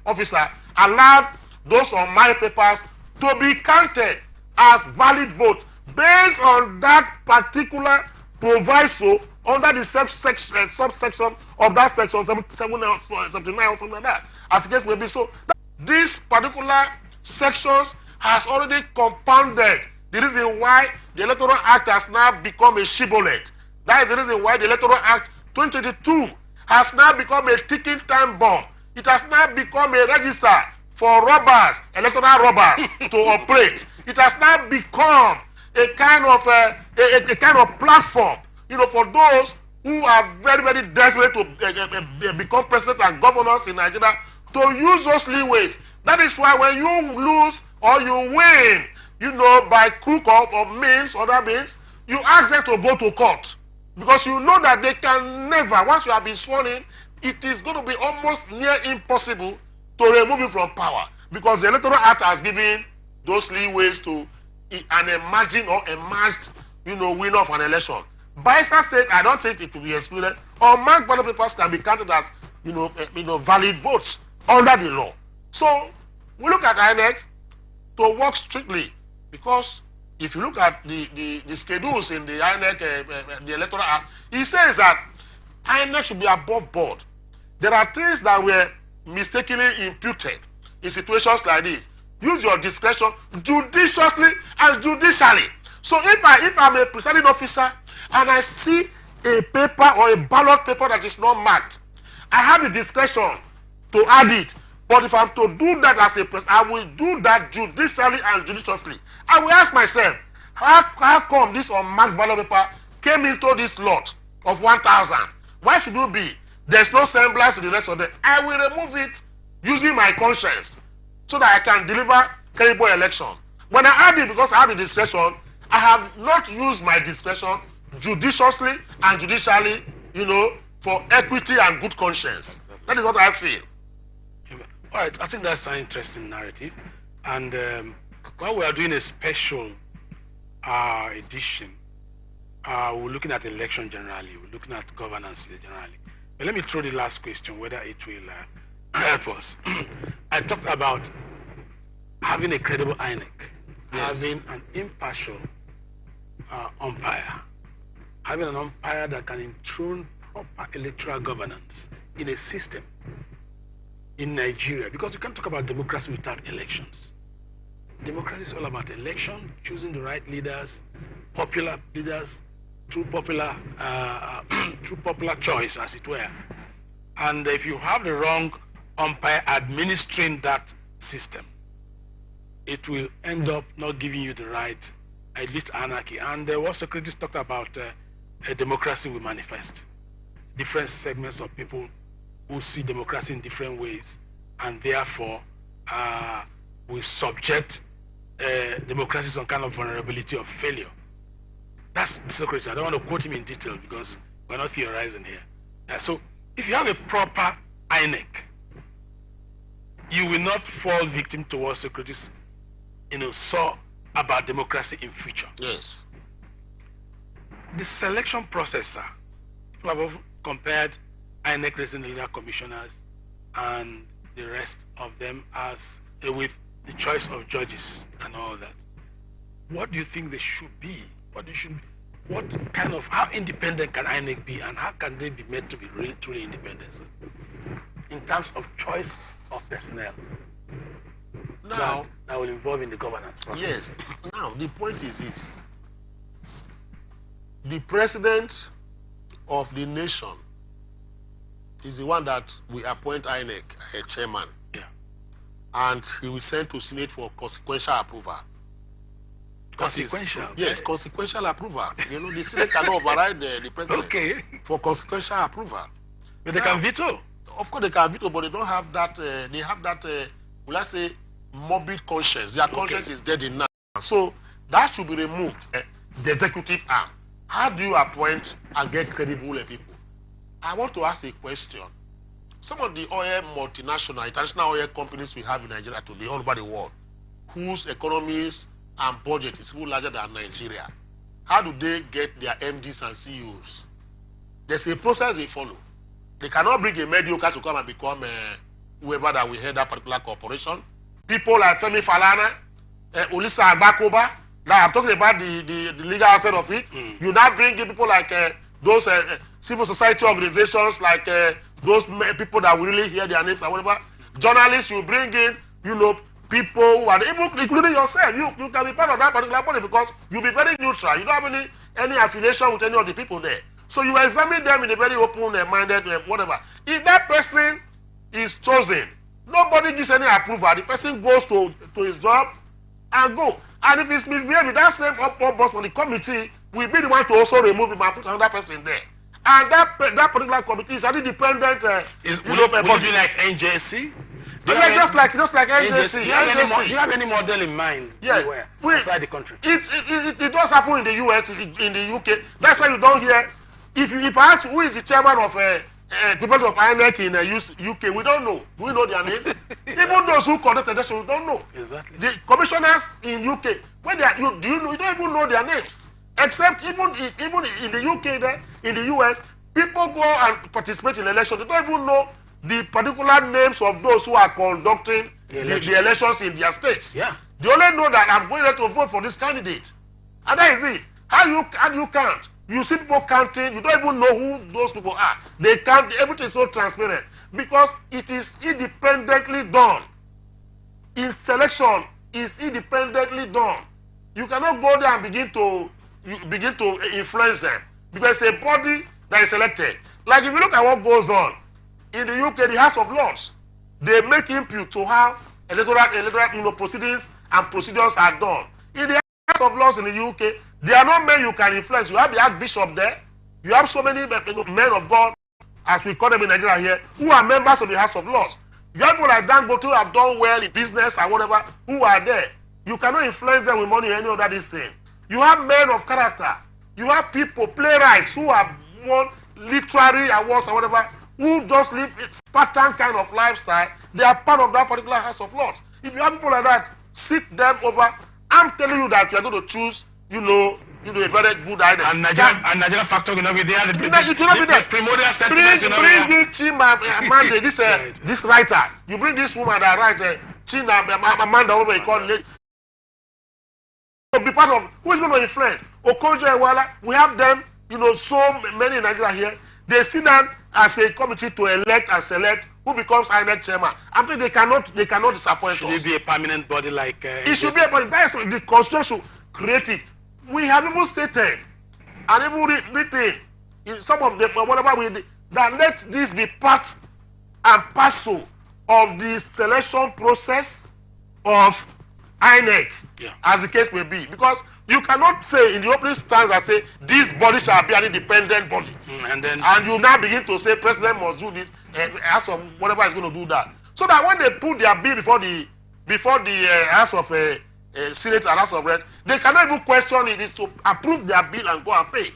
[SPEAKER 2] officer allowed those on my papers to be counted as valid votes based on that particular proviso under the subsection of that section 79 or something like that, as the case may be. So these particular sections has already compounded the reason why the Electoral Act has now become a shibboleth. That is the reason why the Electoral Act 2022 has now become a ticking time bomb. It has now become a register for robbers, electoral robbers, to operate. It has now become a kind of platform, you know, for those who are very, very desperate to become president and governors in Nigeria to use those leeways. That is why when you lose or you win, you know, by crook or means, other means, you ask them to go to court. Because you know that they can never, once you have been sworn in, it is going to be almost near impossible to remove you from power. Because the Electoral Act has given those leeways to an emerged, you know, winner of an election. Barrister said, I don't think it will be excluded. Unmarked ballot papers can be counted as, you know, valid votes under the law. So we look at INEC to work strictly, because if you look at the schedules in the INEC, the Electoral Act, it says that INEC should be above board. There are things that were mistakenly imputed in situations like this. Use your discretion judiciously and judicially. So if I'm a presiding officer and I see a paper or a ballot paper that is not marked, I have the discretion to add it. But if I'm to do that as a president, I will do that judicially and judiciously. I will ask myself, how come this unmarked ballot paper came into this lot of 1,000? Why should it be? There's no semblance to the rest of them. I will remove it using my conscience so that I can deliver credible election. When I add it, because I have the discretion, I have not used my discretion judiciously and judicially, you know, for equity and good conscience. That is what I feel.
[SPEAKER 1] All right, I think that's an interesting narrative. And while we are doing a special edition, we're looking at election generally, we're looking at governance generally. But let me throw the last question, whether it will help us. I talked about having a credible INEC,
[SPEAKER 2] Yes.
[SPEAKER 1] having an impartial umpire, having an umpire that can enthrone proper electoral governance in a system in Nigeria, because you can't talk about democracy without elections. Democracy is all about election, choosing the right leaders, popular leaders, through popular choice, as it were. And if you have the wrong umpire administering that system, it will end up not giving you the right, at least anarchy. And what Socrates talked about, a democracy will manifest. Different segments of people who see democracy in different ways, and therefore will subject democracy to some kind of vulnerability of failure. That's Socrates. I don't want to quote him in detail because we're not theorizing here. So if you have a proper INEC, you will not fall victim to what Socrates, saw about democracy in future.
[SPEAKER 2] Yes.
[SPEAKER 1] The selection process, sir, people have often compared INEC resident leader commissioners and the rest of them as with the choice of judges and all that. What do you think they should be? How independent can INEC be, and how can they be made to be really truly independent, sir, in terms of choice of personnel?
[SPEAKER 2] Now,
[SPEAKER 1] that will involve in the governance process.
[SPEAKER 2] yes. Now, the point is this. The president of the nation is the one that we appoint INEC a chairman.
[SPEAKER 1] Yeah.
[SPEAKER 2] And he will send to Senate for consequential approval.
[SPEAKER 1] Consequential?
[SPEAKER 2] Yes, consequential approval. The Senate cannot override the president.
[SPEAKER 1] Okay.
[SPEAKER 2] For consequential approval.
[SPEAKER 1] But they can veto.
[SPEAKER 2] Of course they can veto, but they don't have that, they have that, will I say, morbid conscience. Their conscience is dead in now. So that should be removed. The executive arm. How do you appoint and get credible people? I want to ask a question. Some of the oil multinational, international oil companies we have in Nigeria today, all over the world, whose economies and budget is even larger than Nigeria, how do they get their MDs and CEOs? There's a process they follow. They cannot bring a mediocre to come and become whoever that will head that particular corporation. People like Femi Falana, Olisa Agbakoba, now I'm talking about the legal aspect of it. You now bring in people like those civil society organizations, like those people that will really hear their names and whatever. Journalists, you bring in, people who are even including yourself. You can be part of that particular body because you'll be very neutral. You don't have any affiliation with any of the people there. So you examine them in a very open-minded whatever. If that person is chosen, nobody gives any approval. The person goes to his job and go. And if it's misbehaving, that same boss on the committee will be the one to also remove him and put another person there. And that particular committee is an independent.
[SPEAKER 1] Would it be like NJC?
[SPEAKER 2] Just like NJC.
[SPEAKER 1] Do you have any model in mind?
[SPEAKER 2] Yes.
[SPEAKER 1] Outside the country.
[SPEAKER 2] It does happen in the US, in the UK. That's why you don't hear. If I ask who is the chairman of president of INEC in the UK, we don't know. Do we know their names? Even those who conduct the election, we don't know.
[SPEAKER 1] Exactly.
[SPEAKER 2] The commissioners in UK, when they are, you don't even know their names. Except even in the UK, there, in the US, people go and participate in elections. They don't even know the particular names of those who are conducting the elections in their states.
[SPEAKER 1] Yeah.
[SPEAKER 2] They only know that I'm going there to vote for this candidate. And that is it. How you count? You see people counting, you don't even know who those people are. They count, everything is so transparent because it is independently done. In selection, is independently done. You cannot go there and begin to influence them because it's a body that is elected. Like if you look at what goes on in the UK, the House of Lords, they make impute to how electoral proceedings and procedures are done. In the House of Lords in the UK, there are no men you can influence. You have the Archbishop there. You have so many men of God, as we call them in Nigeria here, who are members of the House of Lords. You have people like Dangote who have done well in business and whatever, who are there. You cannot influence them with money or any other this thing. You have men of character. You have people, playwrights, who have won literary awards or whatever, who just live a Spartan kind of lifestyle. They are part of that particular House of Lords. If you have people like that, sit them over. I'm telling you that you are going to choose, a very good idea.
[SPEAKER 1] And Nigeria factor will not be there.
[SPEAKER 2] It will not be there.
[SPEAKER 1] Primordial sentiments will not be there.
[SPEAKER 2] Bring in Chima this writer. You bring this woman that writes Amanda, what we call it. Be part of who is going to influence. Okonjo Iweala, we have them, so many in Nigeria here. They sit down as a committee to elect and select who becomes INEC chairman. I think they cannot disappoint us.
[SPEAKER 1] Should it be a permanent body like?
[SPEAKER 2] It should be a body. That is the constitution should create it. We have even stated and even written in some of the whatever we did, that let this be part and parcel of the selection process of INEC, as the case may be, because you cannot say in the opening stanza say this body shall be an independent body, and you now begin to say president must do this, as of whatever is going to do that, so that when they put their bill before the House of Senate and House of Reps, they cannot even question it. Is to approve their bill and go and pay.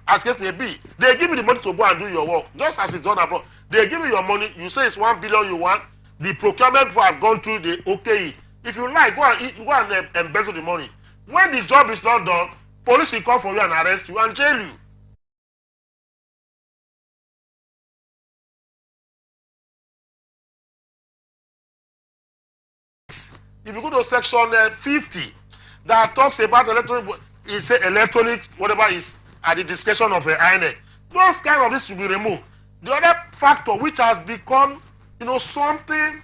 [SPEAKER 2] As case may be, they give you the money to go and do your work, just as it's done abroad. They give you your money. You say it's 1 billion you want. The procurement people have gone through the okay. If you like, go and embezzle the money. When the job is not done, police will come for you and arrest you and jail you. If you go to section 50, that talks about electronic, whatever is at the discretion of the INEC, those kind of this should be removed. The other factor which has become, something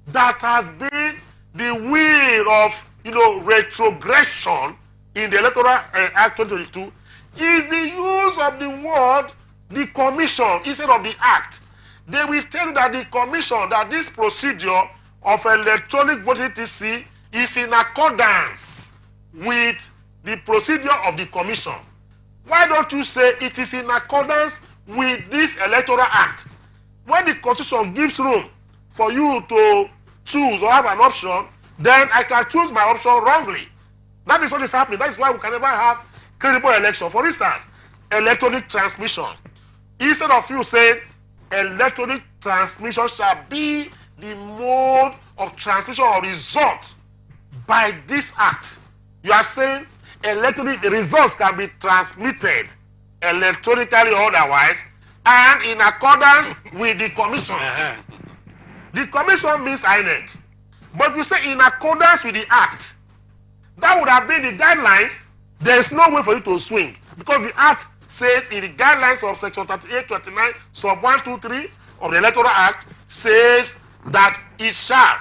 [SPEAKER 2] that has been the wheel of, retrogression in the Electoral Act 2022 is the use of the word the commission instead of the act. They will tell you that the commission, that this procedure of electronic voting TC is in accordance with the procedure of the commission. Why don't you say it is in accordance with this Electoral Act? When the Constitution gives room for you to choose or have an option, then I can choose my option wrongly. That is what is happening. That is why we can never have credible election. For instance, electronic transmission. Instead of you saying electronic transmission shall be the mode of transmission or result by this act, you are saying electronic results can be transmitted electronically or otherwise and in accordance with the commission. The commission means INEC. But if you say in accordance with the act, that would have been the guidelines. There is no way for you to swing because the act says in the guidelines of section 38, 29, sub 1, 2, 3 of the Electoral Act says that it shall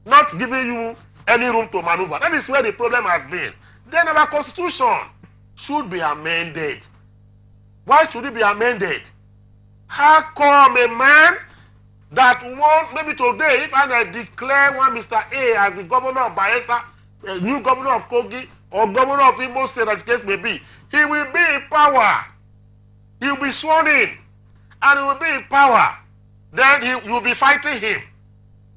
[SPEAKER 2] not giving you any room to maneuver. That is where the problem has been. Then our constitution should be amended. Why should it be amended? How come a man that won't, maybe today, if I declare one Mr. A as the governor of Bayelsa, a new governor of Kogi, or governor of Imo State, as the case may be, he will be in power. He will be sworn in, and he will be in power. Then you will be fighting him.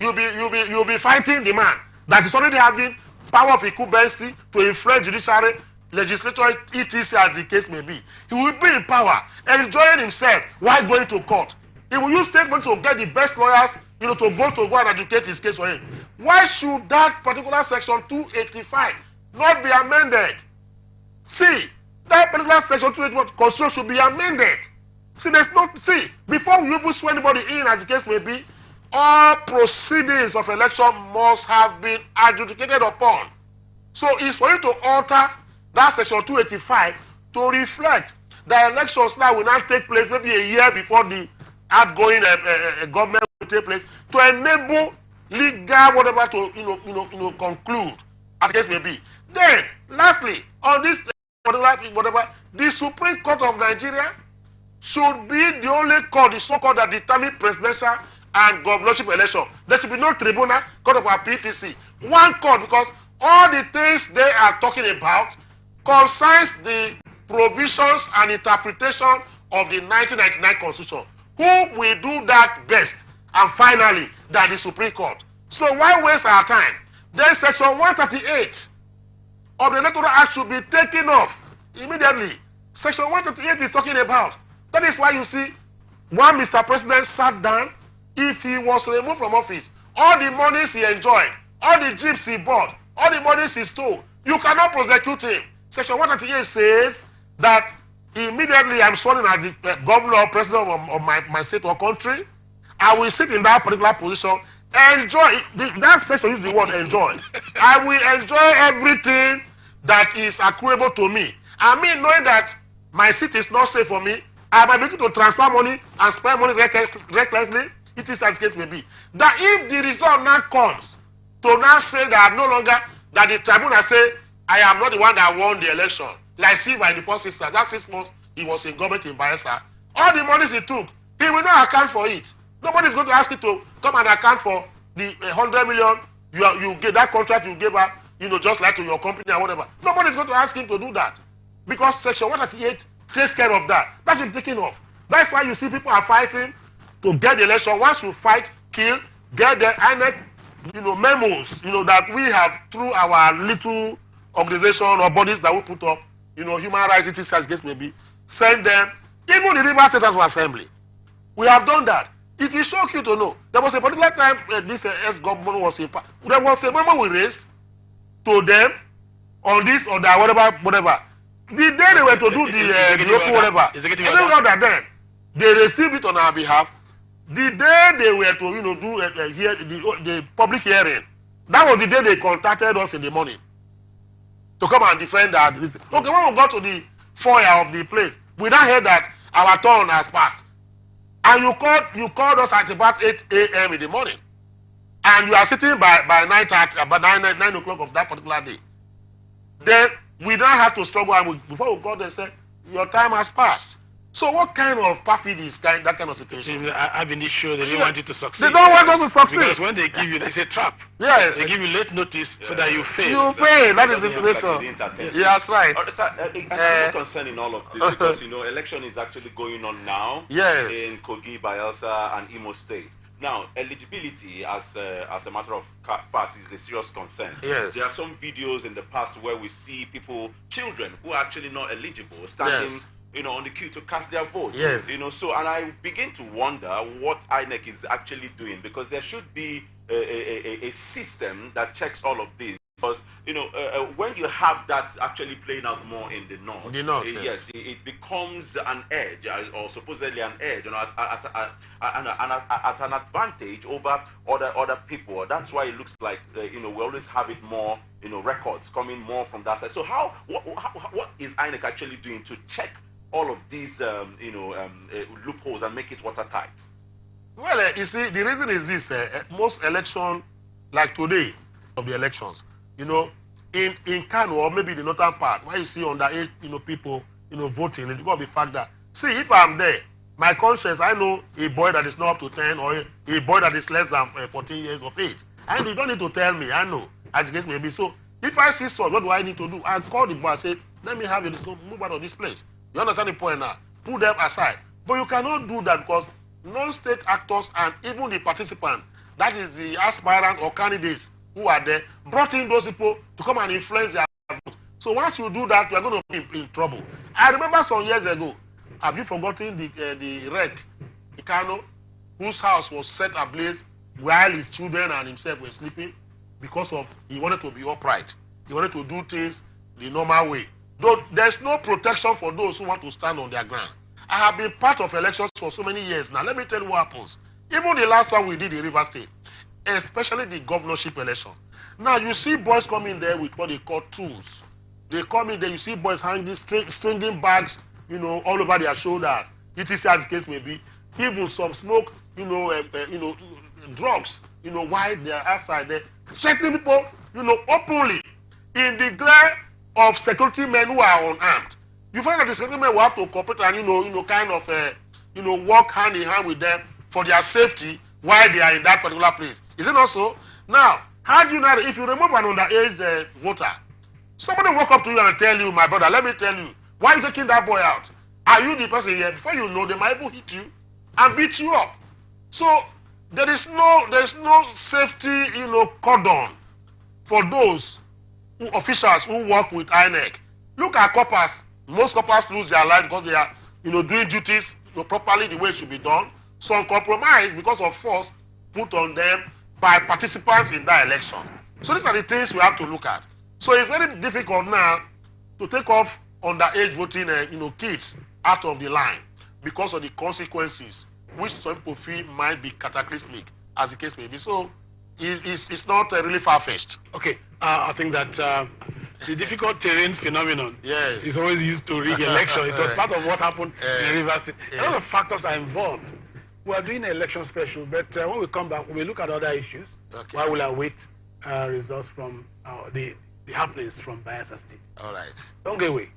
[SPEAKER 2] You'll be fighting the man that is already having power of incumbency to influence judiciary, legislature, etc. as the case may be. He will be in power, enjoying himself while going to court. He will use state money to get the best lawyers, to go and adjudicate his case for him. Why should that particular section 285 not be amended? See, that particular section 285 constitution should be amended. See, before we even swear anybody in, as the case may be, all proceedings of election must have been adjudicated upon. So it's for you to alter that section 285 to reflect that elections now will not take place maybe a year before the outgoing government will take place, to enable legal whatever to conclude, as the case may be. Then, lastly, on this whatever, the Supreme Court of Nigeria should be the only court, the so-called, that determine presidential and governorship election. There should be no tribunal, court of appeal, etc. One court, because all the things they are talking about concerns the provisions and interpretation of the 1999 Constitution. Who will do that best? And finally, that the Supreme Court. So why waste our time? Then section 138 of the Electoral Act should be taken off immediately. Section 138 is talking about. That is why you see, one Mr. President sat down, if he was removed from office, all the monies he enjoyed, all the jeeps he bought, all the monies he stole, you cannot prosecute him. Section 138 says that immediately I'm sworn in as the governor or president of my state or country, I will sit in that particular position, enjoy. That section uses the word enjoy. I will enjoy everything that is accruable to me. I mean, knowing that my seat is not safe for me, I might be able to transfer money and spend money recklessly. It is as the case may be. That if the result now comes to now say that no longer, that the tribunal say, I am not the one that won the election, like Silva in the first instance, that 6 months he was in government in Bayelsa, all the monies he took, he will not account for it. Nobody is going to ask you to come and account for the 100 million you get, that contract you gave her, just like to your company or whatever. Nobody is going to ask him to do that, because section 138 takes care of that. That should be taken off. That's why you see people are fighting to get the election. Once you fight, kill, get the INEC, memos, that we have through our little organization or bodies that we put up, human rights, etc. as case may be, send them, even the River State Assembly. We have done that. It will shock you to know. There was a particular time this ex-government was in power. There was a memo we raised to them on this or that, whatever. The day they were to do the open whatever, then they received it on our behalf. The day they were to do the public hearing, that was the day they contacted us in the morning to come and defend that. Okay, when we got to the foyer of the place, we now heard that our turn has passed, and you called us at about 8 a.m. in the morning, and you are sitting by 9 o'clock of that particular day. Then we now have to struggle, and before we got there, said your time has passed. So what kind of perfidy is that kind of situation?
[SPEAKER 1] I've been sure they don't want you to succeed.
[SPEAKER 2] They don't want us to succeed.
[SPEAKER 1] Because when they give you, it's a trap.
[SPEAKER 2] Yes.
[SPEAKER 1] They give you late notice so that you fail.
[SPEAKER 2] You fail. That is the situation. Yeah, that's right.
[SPEAKER 4] I'm concerned in all of this because, election is actually going on now.
[SPEAKER 2] Yes.
[SPEAKER 4] In Kogi, Bayelsa, and Imo State. Now, eligibility, as a matter of fact, is a serious concern.
[SPEAKER 2] Yes.
[SPEAKER 4] There are some videos in the past where we see children who are actually not eligible, standing, on the queue to cast their vote.
[SPEAKER 2] Yes.
[SPEAKER 4] So, and I begin to wonder what INEC is actually doing, because there should be a system that checks all of this. Because, when you have that actually playing out more in the north, yes, it becomes an edge, or supposedly an edge, at an advantage over other people. That's why it looks like, we always have it more, records coming more from that side. So what is INEC actually doing to check all of these loopholes and make it watertight?
[SPEAKER 2] Well, you see, the reason is this: most election, like today, of the elections, in Kano or maybe the northern part, where you see underage, people, voting, it's because of the fact that, see, if I'm there, my conscience, I know a boy that is not up to 10 or a boy that is less than 14 years of age. And you don't need to tell me, I know, as the case may be. So, if I see such, what do I need to do? I call the boy and say, let me have you, move out of this place. You understand the point now? Put them aside. But you cannot do that because non-state actors and even the participants, that is the aspirants or candidates who are there, brought in those people to come and influence their vote. So once you do that, you are going to be in trouble. I remember some years ago, have you forgotten the wreck, Ikano, whose house was set ablaze while his children and himself were sleeping because of he wanted to be upright. He wanted to do things the normal way. Though there's no protection for those who want to stand on their ground. I have been part of elections for so many years now. Let me tell you what happens. Even the last one we did in River State, especially the governorship election. Now you see boys coming there with what they call tools. They come in there, you see boys hanging, stringing bags, all over their shoulders. It is as the case may be. Even some smoke, drugs, while they are outside there, checking people, openly in the glare of security men who are unarmed. You find that the security men will have to cooperate and kind of work hand in hand with them for their safety while they are in that particular place. Is it not so? Now, how do you know if you remove an underage voter, somebody walk up to you and tell you, my brother, let me tell you, why are you taking that boy out? Are you the person here? Before you know, they might even hit you and beat you up. So there's no safety, cordon for those officials who work with INEC. Look at coppers. Most coppers lose their life because they are, doing duties properly the way it should be done. Some compromise because of force put on them by participants in that election. So these are the things we have to look at. So it's very difficult now to take off underage voting, kids out of the line because of the consequences, which some people feel might be cataclysmic, as the case may be. So it's not really far-fetched.
[SPEAKER 1] Okay, I think that the difficult terrain phenomenon is always used to rig election. It was part of what happened in River State. A lot of factors are involved. We are doing an election special, but when we come back, we will look at other issues.
[SPEAKER 2] Okay.
[SPEAKER 1] While we'll await results from the happenings from Bayelsa State.
[SPEAKER 2] All right.
[SPEAKER 1] Don't get away.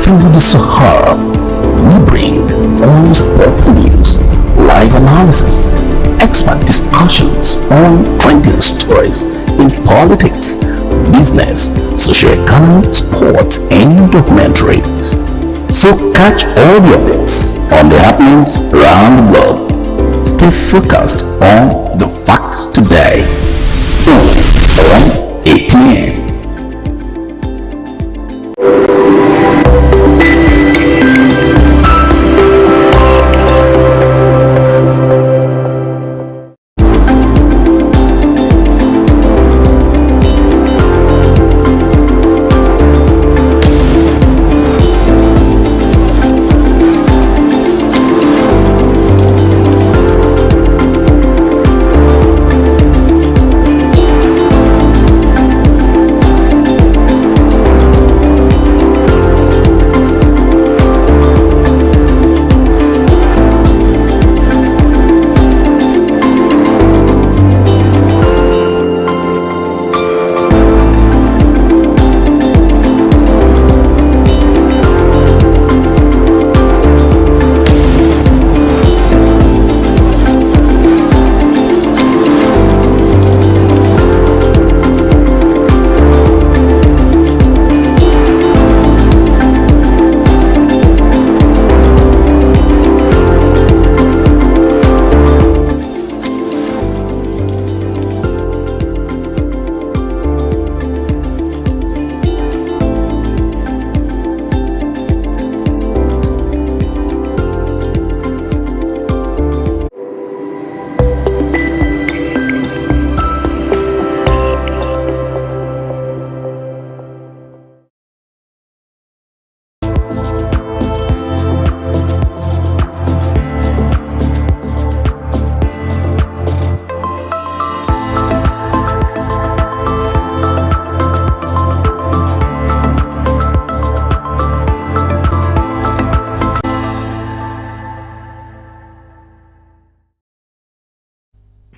[SPEAKER 5] through the Sahara, we bring all sport news, live analysis, expert discussions on trending stories in politics, business, socio-economic, sports, and documentaries. So catch all the updates on the happenings around the globe. Stay focused on the fact today. Only on ATN.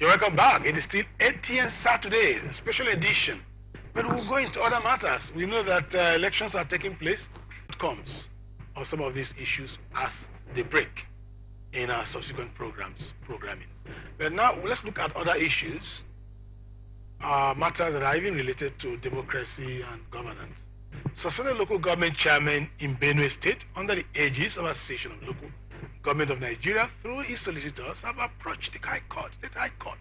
[SPEAKER 1] Welcome back. It is still Atn Saturday, special edition. But we'll go into other matters. We know that elections are taking place. Outcomes of some of these issues as they break in our subsequent programming. But now let's look at other issues, matters that are even related to democracy and governance. Suspended local government chairman in Benue State under the aegis of Association of Local Government of Nigeria through its solicitors have approached the State High Court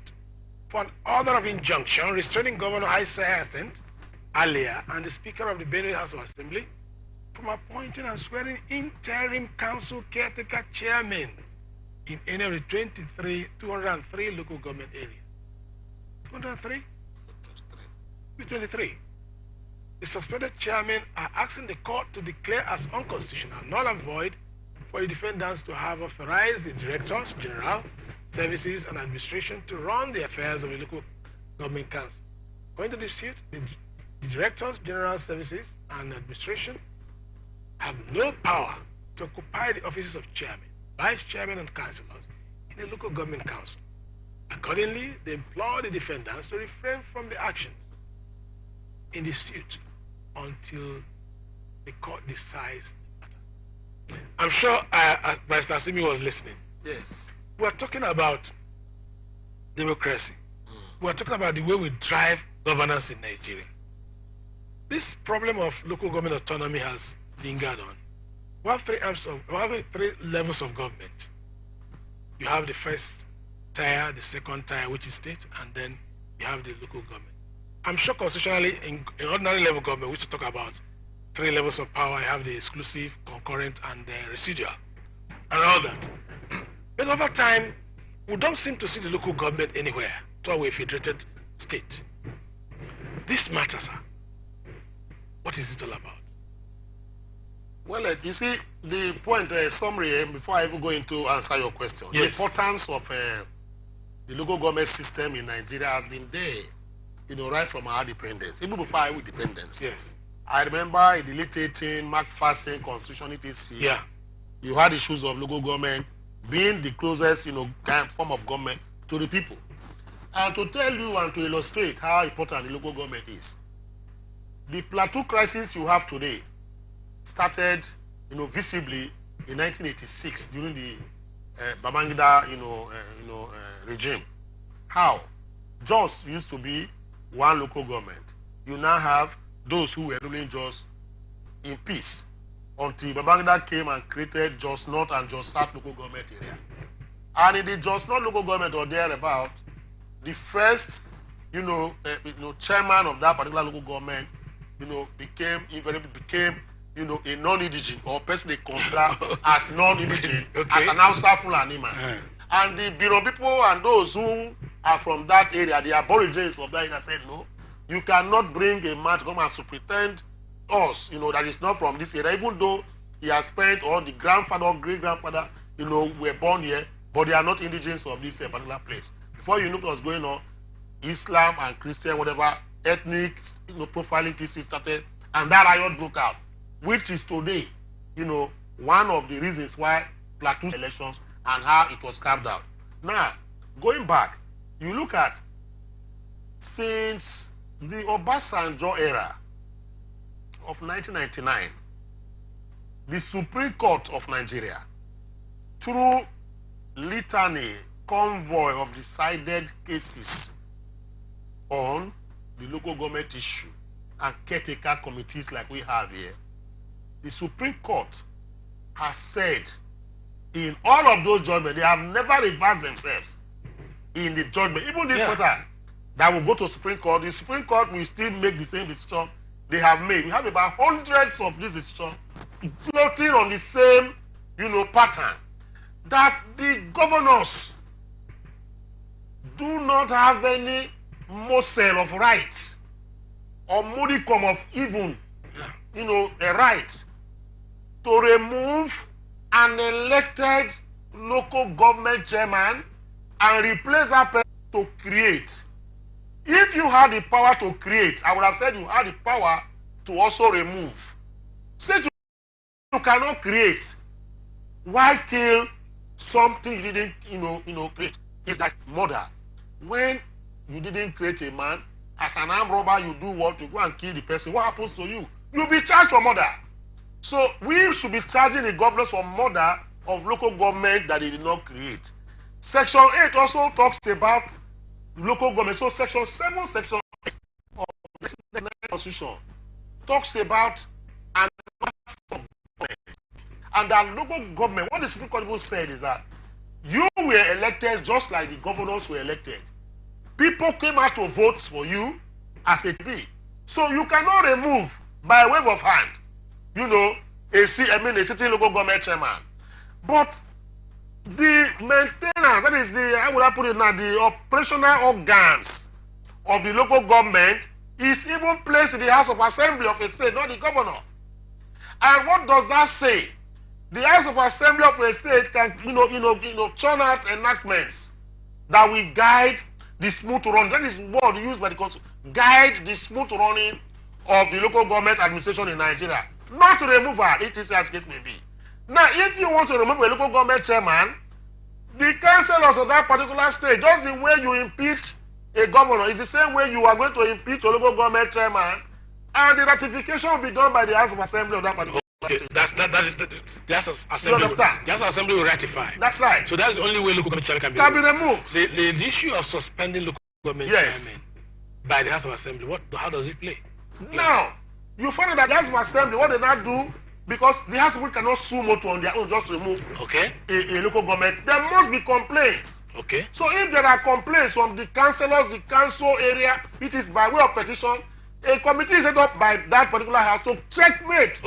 [SPEAKER 1] for an order of injunction restraining Governor Hyacinth Alia and the Speaker of the Benue House of Assembly from appointing and swearing interim council caretaker chairman in any of the 203 local government areas. 203? 23. The suspended chairmen are asking the court to declare as unconstitutional, null and void, for the defendants to have authorized the directors, general, services, and administration to run the affairs of the local government council. According to the suit, the directors, general services, and administration have no power to occupy the offices of chairman, vice chairman, and councillors in the local government council. Accordingly, they implore the defendants to refrain from the actions in the suit until the court decides the matter. I'm sure Mr. Asimi was listening.
[SPEAKER 2] Yes.
[SPEAKER 1] We're talking about democracy. We're talking about the way we drive governance in Nigeria. This problem of local government autonomy has lingered on. We have three levels of government. You have the first tier, the second tier, which is state, and then you have the local government. I'm sure constitutionally, in ordinary level government, we used to talk about three levels of power. You have the exclusive, concurrent, and the residual, and all that. But over time, we don't seem to see the local government anywhere to a federated state. This matters, sir. What is it all about?
[SPEAKER 2] Well, you see, the point, summary, before I even go into answer your question,
[SPEAKER 1] yes.
[SPEAKER 2] The importance of the local government system in Nigeria has been there, right from our independence, even before our independence.
[SPEAKER 1] Yes.
[SPEAKER 2] I remember in the late 18, McPherson Constitution, etc.
[SPEAKER 1] Yeah.
[SPEAKER 2] You had issues of local government being the closest, form of government to the people. And to tell you and to illustrate how important the local government is, the plateau crisis you have today started visibly in 1986 during the Babangida, regime. How? Jos used to be one local government. You now have those who were ruling Jos in peace until Babangida came and created Jos North and Jos South local government area. And in the Jos North local government or thereabout, the first, chairman of that particular local government, became a non-indigent or person they consider as non-indigent, as an outside Fulani man. And the Biro people and those who are from that area, the aborigines of that area said, no, you cannot bring a man to come and to pretend us, that is not from this area, even though he has spent, or the grandfather or great-grandfather, were born here, but they are not indigents of this particular place. Before you know what was going on, Islam and Christian, whatever, ethnic, profiling thesis started, and that riot broke out, which is today, one of the reasons why Plateau elections and how it was carved out. Now, going back, you look at, since the Obasanjo era of 1999, the Supreme Court of Nigeria, through litany, convoy of decided cases on the local government issue and caretaker committees like we have here, the Supreme Court has said in all of those judgments, they have never reversed themselves in the judgment. Even this matter that will go to Supreme Court, the Supreme Court will still make the same decision they have made. We have about hundreds of these decisions floating on the same, pattern, that the governors do not have any morsel of right or modicum of even, a right to remove an elected local government chairman and replace that person to create. If you had the power to create, I would have said you had the power to also remove. Since you cannot create, why kill something you didn't, create? It's like murder. When you didn't create a man, as an armed robber, you do what? You go and kill the person. What happens to you? You'll be charged for murder. So we should be charging the governors for murder of local government that they did not create. Section 8 also talks about local government. So Section 7, Section 8 of the Constitution talks about an of government. And that local government, what the Supreme Court even said is that you were elected just like the governors were elected. People came out to vote for you as a B. So you cannot remove by a wave of hand, a city local government chairman. But the maintenance, that is how would I put it now, the operational organs of the local government is even placed in the House of Assembly of a state, not the governor. And what does that say? The House of Assembly of a state can, churn out enactments that will guide the smooth run. That is word used by the council. Guide the smooth running of the local government administration in Nigeria. Not to remove her, it is as case may be. Now, if you want to remove a local government chairman, the councillors of that particular state, just the way you impeach a governor, is the same way you are going to impeach a local government chairman, and the ratification will be done by the House of Assembly of that particular state.
[SPEAKER 1] That's the House of Assembly.
[SPEAKER 2] You understand?
[SPEAKER 1] The House of Assembly will ratify.
[SPEAKER 2] That's right.
[SPEAKER 1] So that's the only way local government chairman
[SPEAKER 2] can be removed.
[SPEAKER 1] The issue of suspending local government chairman by the House of Assembly, how does it play?
[SPEAKER 2] Now, you find out that the House of Assembly, what they not do, because the House of Assembly cannot sue motu on their own, just remove a local government. There must be complaints.
[SPEAKER 1] Okay.
[SPEAKER 2] So if there are complaints from the councillors, the council area, it is by way of petition. A committee is set up by that particular house to checkmate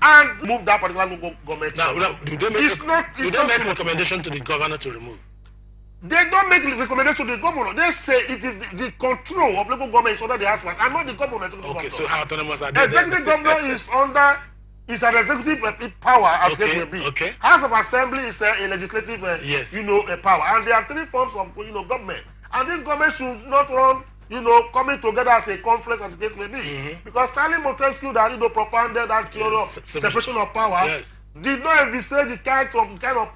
[SPEAKER 2] and move that particular local government.
[SPEAKER 1] Now, do they make recommendation to the governor to remove?
[SPEAKER 2] They don't make recommendation to the governor. They say it is the control of local government is under the House and not the governor.
[SPEAKER 1] Okay, so how autonomous are they?
[SPEAKER 2] Executive governor is under an executive power as case may be.
[SPEAKER 1] Okay.
[SPEAKER 2] House of Assembly is a legislative a power. And there are three forms of government. And this government should not run coming together as a conference as the case may be. Because Stanley Montesquieu that propounded that theory of separation of powers did not envisage the kind of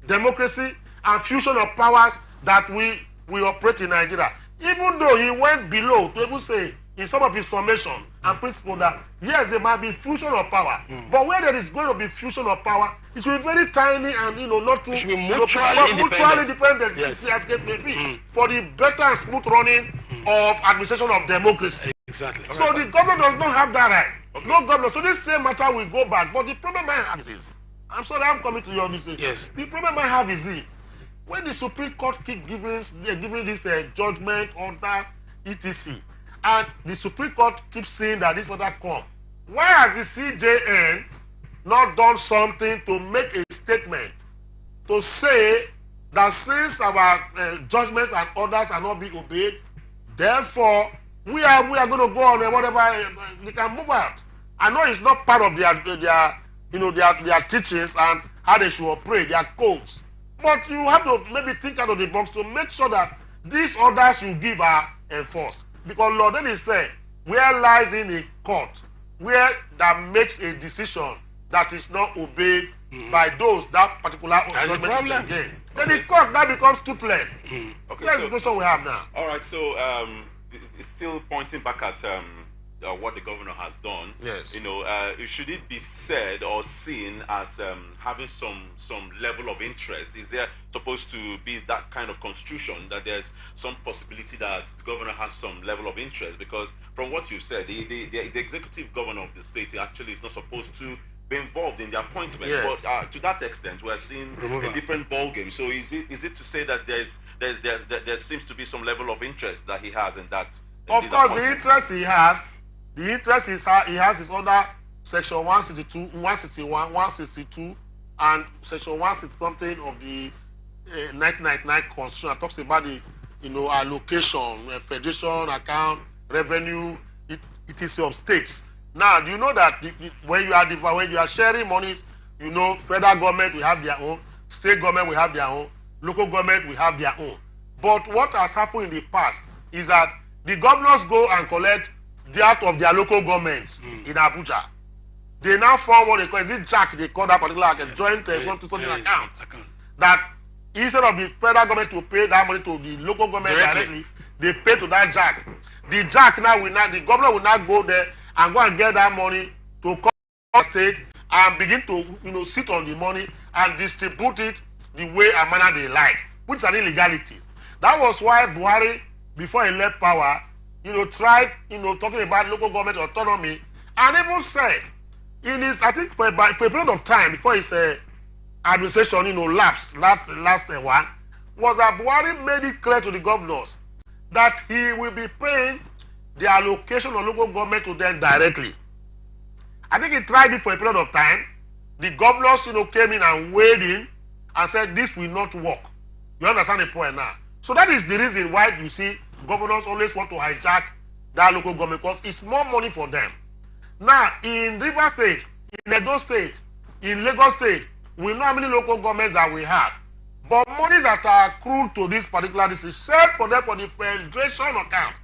[SPEAKER 2] democracy and fusion of powers that we operate in Nigeria. Even though he went below to even say, in some of his summation and principle that yes, there might be fusion of power, but where there is going to be fusion of power, it should be very tiny and not too
[SPEAKER 1] mutually
[SPEAKER 2] independent.
[SPEAKER 1] Yes.
[SPEAKER 2] As case may be, for the better and smooth running of administration of democracy.
[SPEAKER 1] Exactly.
[SPEAKER 2] So the government does not have that right. Okay. No government. So this same matter will go back. But the problem I have is this. I'm sorry, I'm coming to you on this.
[SPEAKER 1] Yes.
[SPEAKER 2] The problem I have is this. When the Supreme Court keep giving this judgment, orders, etc., and the Supreme Court keeps saying that this matter come, why has the CJN not done something to make a statement to say that since our judgments and orders are not being obeyed, therefore we are going to go on and whatever they can move out. I know it's not part of their teachings and how they should operate, their codes. But you have to maybe think out of the box to make sure that these orders you give are enforced. Because Lord, then he said, where lies in a court, where that makes a decision that is not obeyed by those that particular judgment is against. Then the court now becomes toothless.
[SPEAKER 4] Okay,
[SPEAKER 2] That's the situation we have now.
[SPEAKER 4] All right, so it's still pointing back at what the governor has done.
[SPEAKER 2] Yes.
[SPEAKER 4] Should it be said or seen as having some level of interest? Is there supposed to be that kind of constitution that there's some possibility that the governor has some level of interest? Because from what you said, the executive governor of the state actually is not supposed to be involved in the appointment.
[SPEAKER 2] Yes.
[SPEAKER 4] But to that extent, we're seeing a different ballgame. So is it to say that there seems to be some level of interest that he has in that?
[SPEAKER 2] Of course, the interest he has he has his other section 162, 161, 162, and section 160 something of the 1999 Constitution that talks about the allocation, federation account, revenue, etc. of states. Now, do you know that when you are sharing monies, federal government will have their own, state government will have their own, local government will have their own. But what has happened in the past is that the governors go and collect that of their local governments in Abuja. They now form what they call JAC, they call that particular like a joint something account. That instead of the federal government to pay that money to the local government directly, they pay to that JAC. The JAC the governor will now go there and go and get that money to come to the state and begin to sit on the money and distribute it the way and manner they like, which is an illegality. That was why Buhari, before he left power, tried, talking about local government autonomy, and even said, in his, I think for a period of time before his administration, lapsed, last one, was that Buhari made it clear to the governors that he will be paying the allocation of local government to them directly. I think he tried it for a period of time. The governors, came in and weighed in and said, this will not work. You understand the point now? So that is the reason why you see governors always want to hijack that local government because it's more money for them. Now, in Rivers State, in Edo State, in Lagos State, we know how many local governments that we have. But monies that are accrued to this particular district, shared for them for the federation account.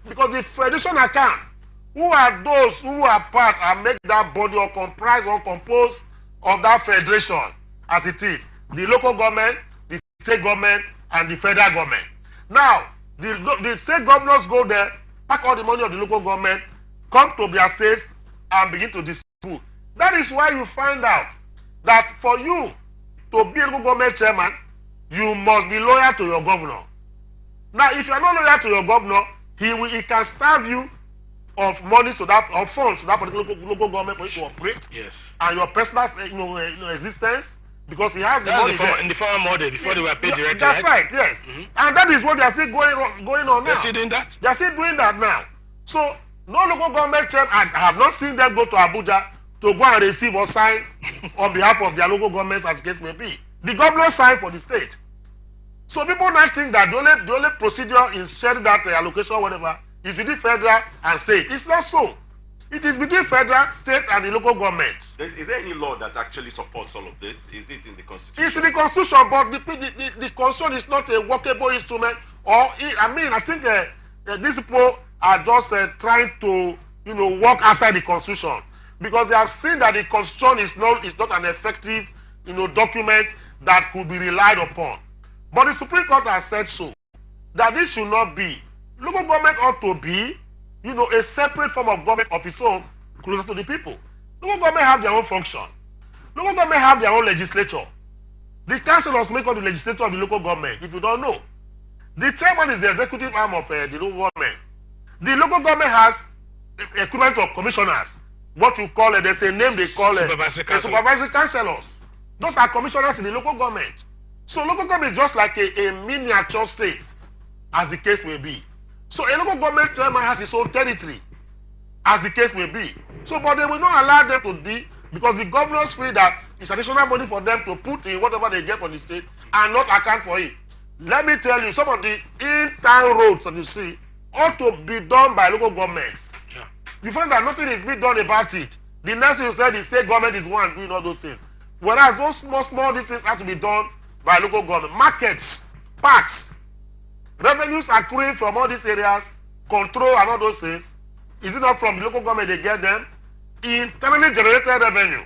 [SPEAKER 2] Because the federation account, who are those who are part and make that body or comprise or compose of that federation as it is? The local government, the state government, and the federal government. Now, the state governors go there, pack all the money of the local government, come to their states, and begin to distribute. That is why you find out that for you to be a local government chairman, you must be loyal to your governor. Now, if you are not loyal to your governor, he can starve you of money to that, of funds to that particular local government for you to operate.
[SPEAKER 1] Yes.
[SPEAKER 2] And your personal existence, because he has the money there.
[SPEAKER 1] In the former model, before they were paid directly.
[SPEAKER 2] That's right, yes. And that is what they are still going on now.
[SPEAKER 1] They're still doing that?
[SPEAKER 2] They are still doing that now. So, no local government chairman, I have not seen them go to Abuja to go and receive or sign on behalf of their local governments as the case may be. The governor signed for the state. So people now think that the only procedure in sharing that allocation or whatever is between federal and state. It's not so. It is between federal, state, and the local government.
[SPEAKER 4] Is there any law that actually supports all of this? Is it in the Constitution?
[SPEAKER 2] It's in the Constitution, but the Constitution is not a workable instrument. I think these people are just trying to, work outside the Constitution because they have seen that the Constitution is not an effective, document that could be relied upon. But the Supreme Court has said so, that this should not be. Local government ought to be, a separate form of government of its own, closer to the people. Local government have their own function. Local government have their own legislature. The councillors make up the legislature of the local government, if you don't know. The chairman is the executive arm of the local government. The local government has equivalent of commissioners. What you call it, there's a name they call it. Supervisory councillors. Those are commissioners in the local government. So local government is just like a miniature state, as the case may be. So a local government chairman has his own territory, as the case may be. So, but they will not allow them to be, because the governors feel that it's additional money for them to put in whatever they get from the state and not account for it. Let me tell you, some of the in-town roads that you see ought to be done by local governments. Yeah. You find that nothing is being done about it. The next thing you said, the state government is one doing all those things. Whereas those small these things have to be done by local government. Markets, parks, revenues accruing from all these areas, control and all those things. Is it not from the local government they get them? Internally generated revenue.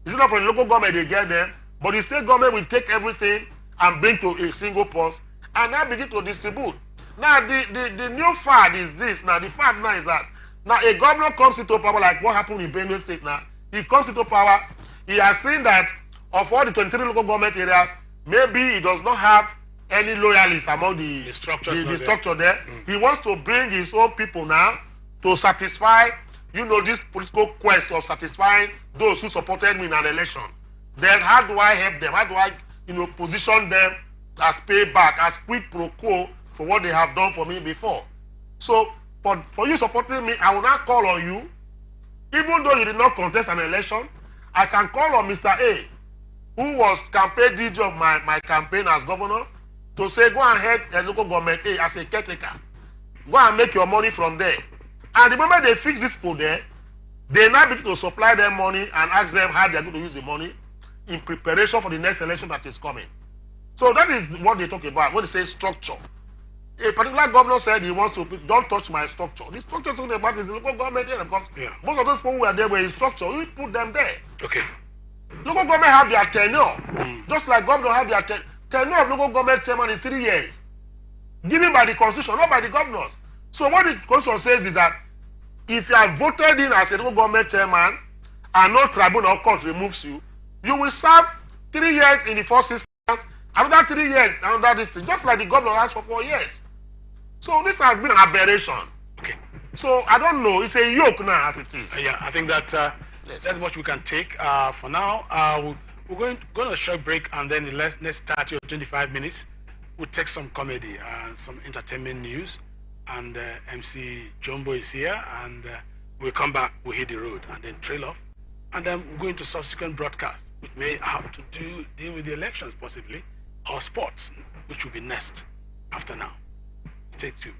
[SPEAKER 2] Is it not from the local government they get them? But the state government will take everything and bring to a single post and now begin to distribute. Now the new fad is this. Now the fad now is that now a governor comes into power, like what happened in Benue State now. He comes into power, he has seen that of all the 23 local government areas, maybe he does not have any loyalists among the structure there. He wants to bring his own people now to satisfy, this political quest of satisfying those who supported me in an election. Then how do I help them? How do I, position them as payback, as quid pro quo for what they have done for me before? So, for you supporting me, I will not call on you. Even though you did not contest an election, I can call on Mr. A, who was campaign DG of my campaign as governor, to say, go ahead and local government A as a caretaker. Go and make your money from there. And the moment they fix this people there, they now begin to supply them money and ask them how they are going to use the money in preparation for the next election that is coming. So that is what they talk about when they say structure. A particular governor said he wants to, don't touch my structure. The structure is talking about is the local government here, because most of those people who were there were in structure. We put them there.
[SPEAKER 1] Okay.
[SPEAKER 2] Local government have their tenure. Just like governor have their tenure of local government chairman is 3 years. Given by the constitution, not by the governors. So what the constitution says is that if you are voted in as a local government chairman and no tribunal or court removes you, you will serve 3 years in the first instance, another 3 years, another this thing, just like the governor has for 4 years. So this has been an aberration. Okay. So I don't know. It's a yoke now as it is.
[SPEAKER 1] Yeah, I think that that's what we can take for now. We're going on a short break, and then the next 30 or 25 minutes, we'll take some comedy and some entertainment news. And MC Jumbo is here, and we'll come back, we'll hit the road, and then trail off. And then we'll go into subsequent broadcasts, which may have to deal with the elections possibly, or sports, which will be next after now. Stay tuned.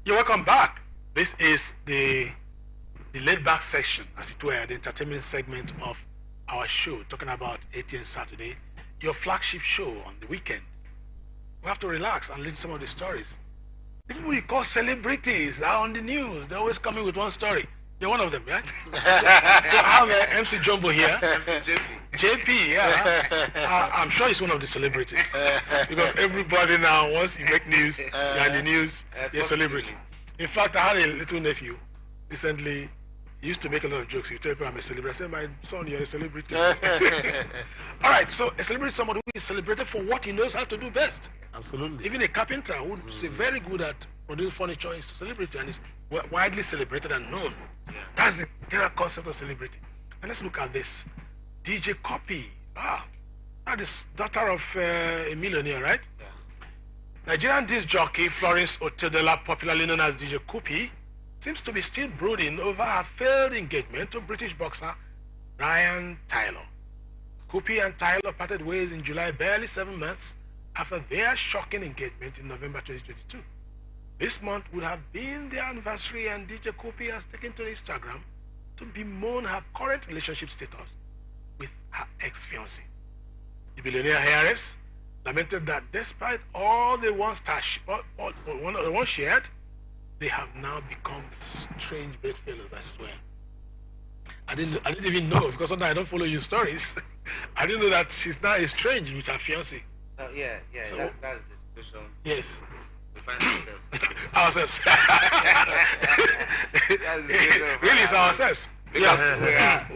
[SPEAKER 1] You're welcome back. This is the laid-back section, as it were, the entertainment segment of our show, talking about Atn Saturday, your flagship show on the weekend. We have to relax and lead some of the stories. The people we call celebrities are on the news. They're always coming with one story. You're one of them, right? So I have MC Jumbo here.
[SPEAKER 3] MC JP.
[SPEAKER 1] JP, yeah. I'm sure he's one of the celebrities. Because everybody now, once you make news, you're in the news, you're a celebrity. In fact, I had a little nephew recently. He used to make a lot of jokes. He tell people I'm a celebrity. I said, my son, you're a celebrity. All right, so a celebrity is somebody who is celebrated for what he knows how to do best.
[SPEAKER 2] Absolutely.
[SPEAKER 1] Even a carpenter who is very good at producing furniture is a celebrity and is widely celebrated and known. That's the general concept of celebrity. And let's look at this. DJ Copy. That is daughter of a millionaire, right? Yeah. Nigerian disc jockey Florence Otedela, popularly known as DJ Copy, seems to be still brooding over her failed engagement to British boxer Ryan Taylor. Copy and Taylor parted ways in July, barely 7 months after their shocking engagement in November 2022. This month would have been their anniversary, and DJ Copy has taken to Instagram to bemoan her current relationship status with her ex-fiancé. The billionaire heiress lamented that despite all they once shared, they have now become strange bedfellows, I swear. I didn't even know, because sometimes I don't follow your stories. I didn't know that she's now estranged with her fiancé.
[SPEAKER 3] Yeah,
[SPEAKER 1] So-
[SPEAKER 3] that's the situation.
[SPEAKER 1] Yes.
[SPEAKER 3] We find ourselves.
[SPEAKER 1] Ourselves.
[SPEAKER 3] That's the situation.
[SPEAKER 1] Really, it's ourselves.
[SPEAKER 3] Because
[SPEAKER 1] Yes.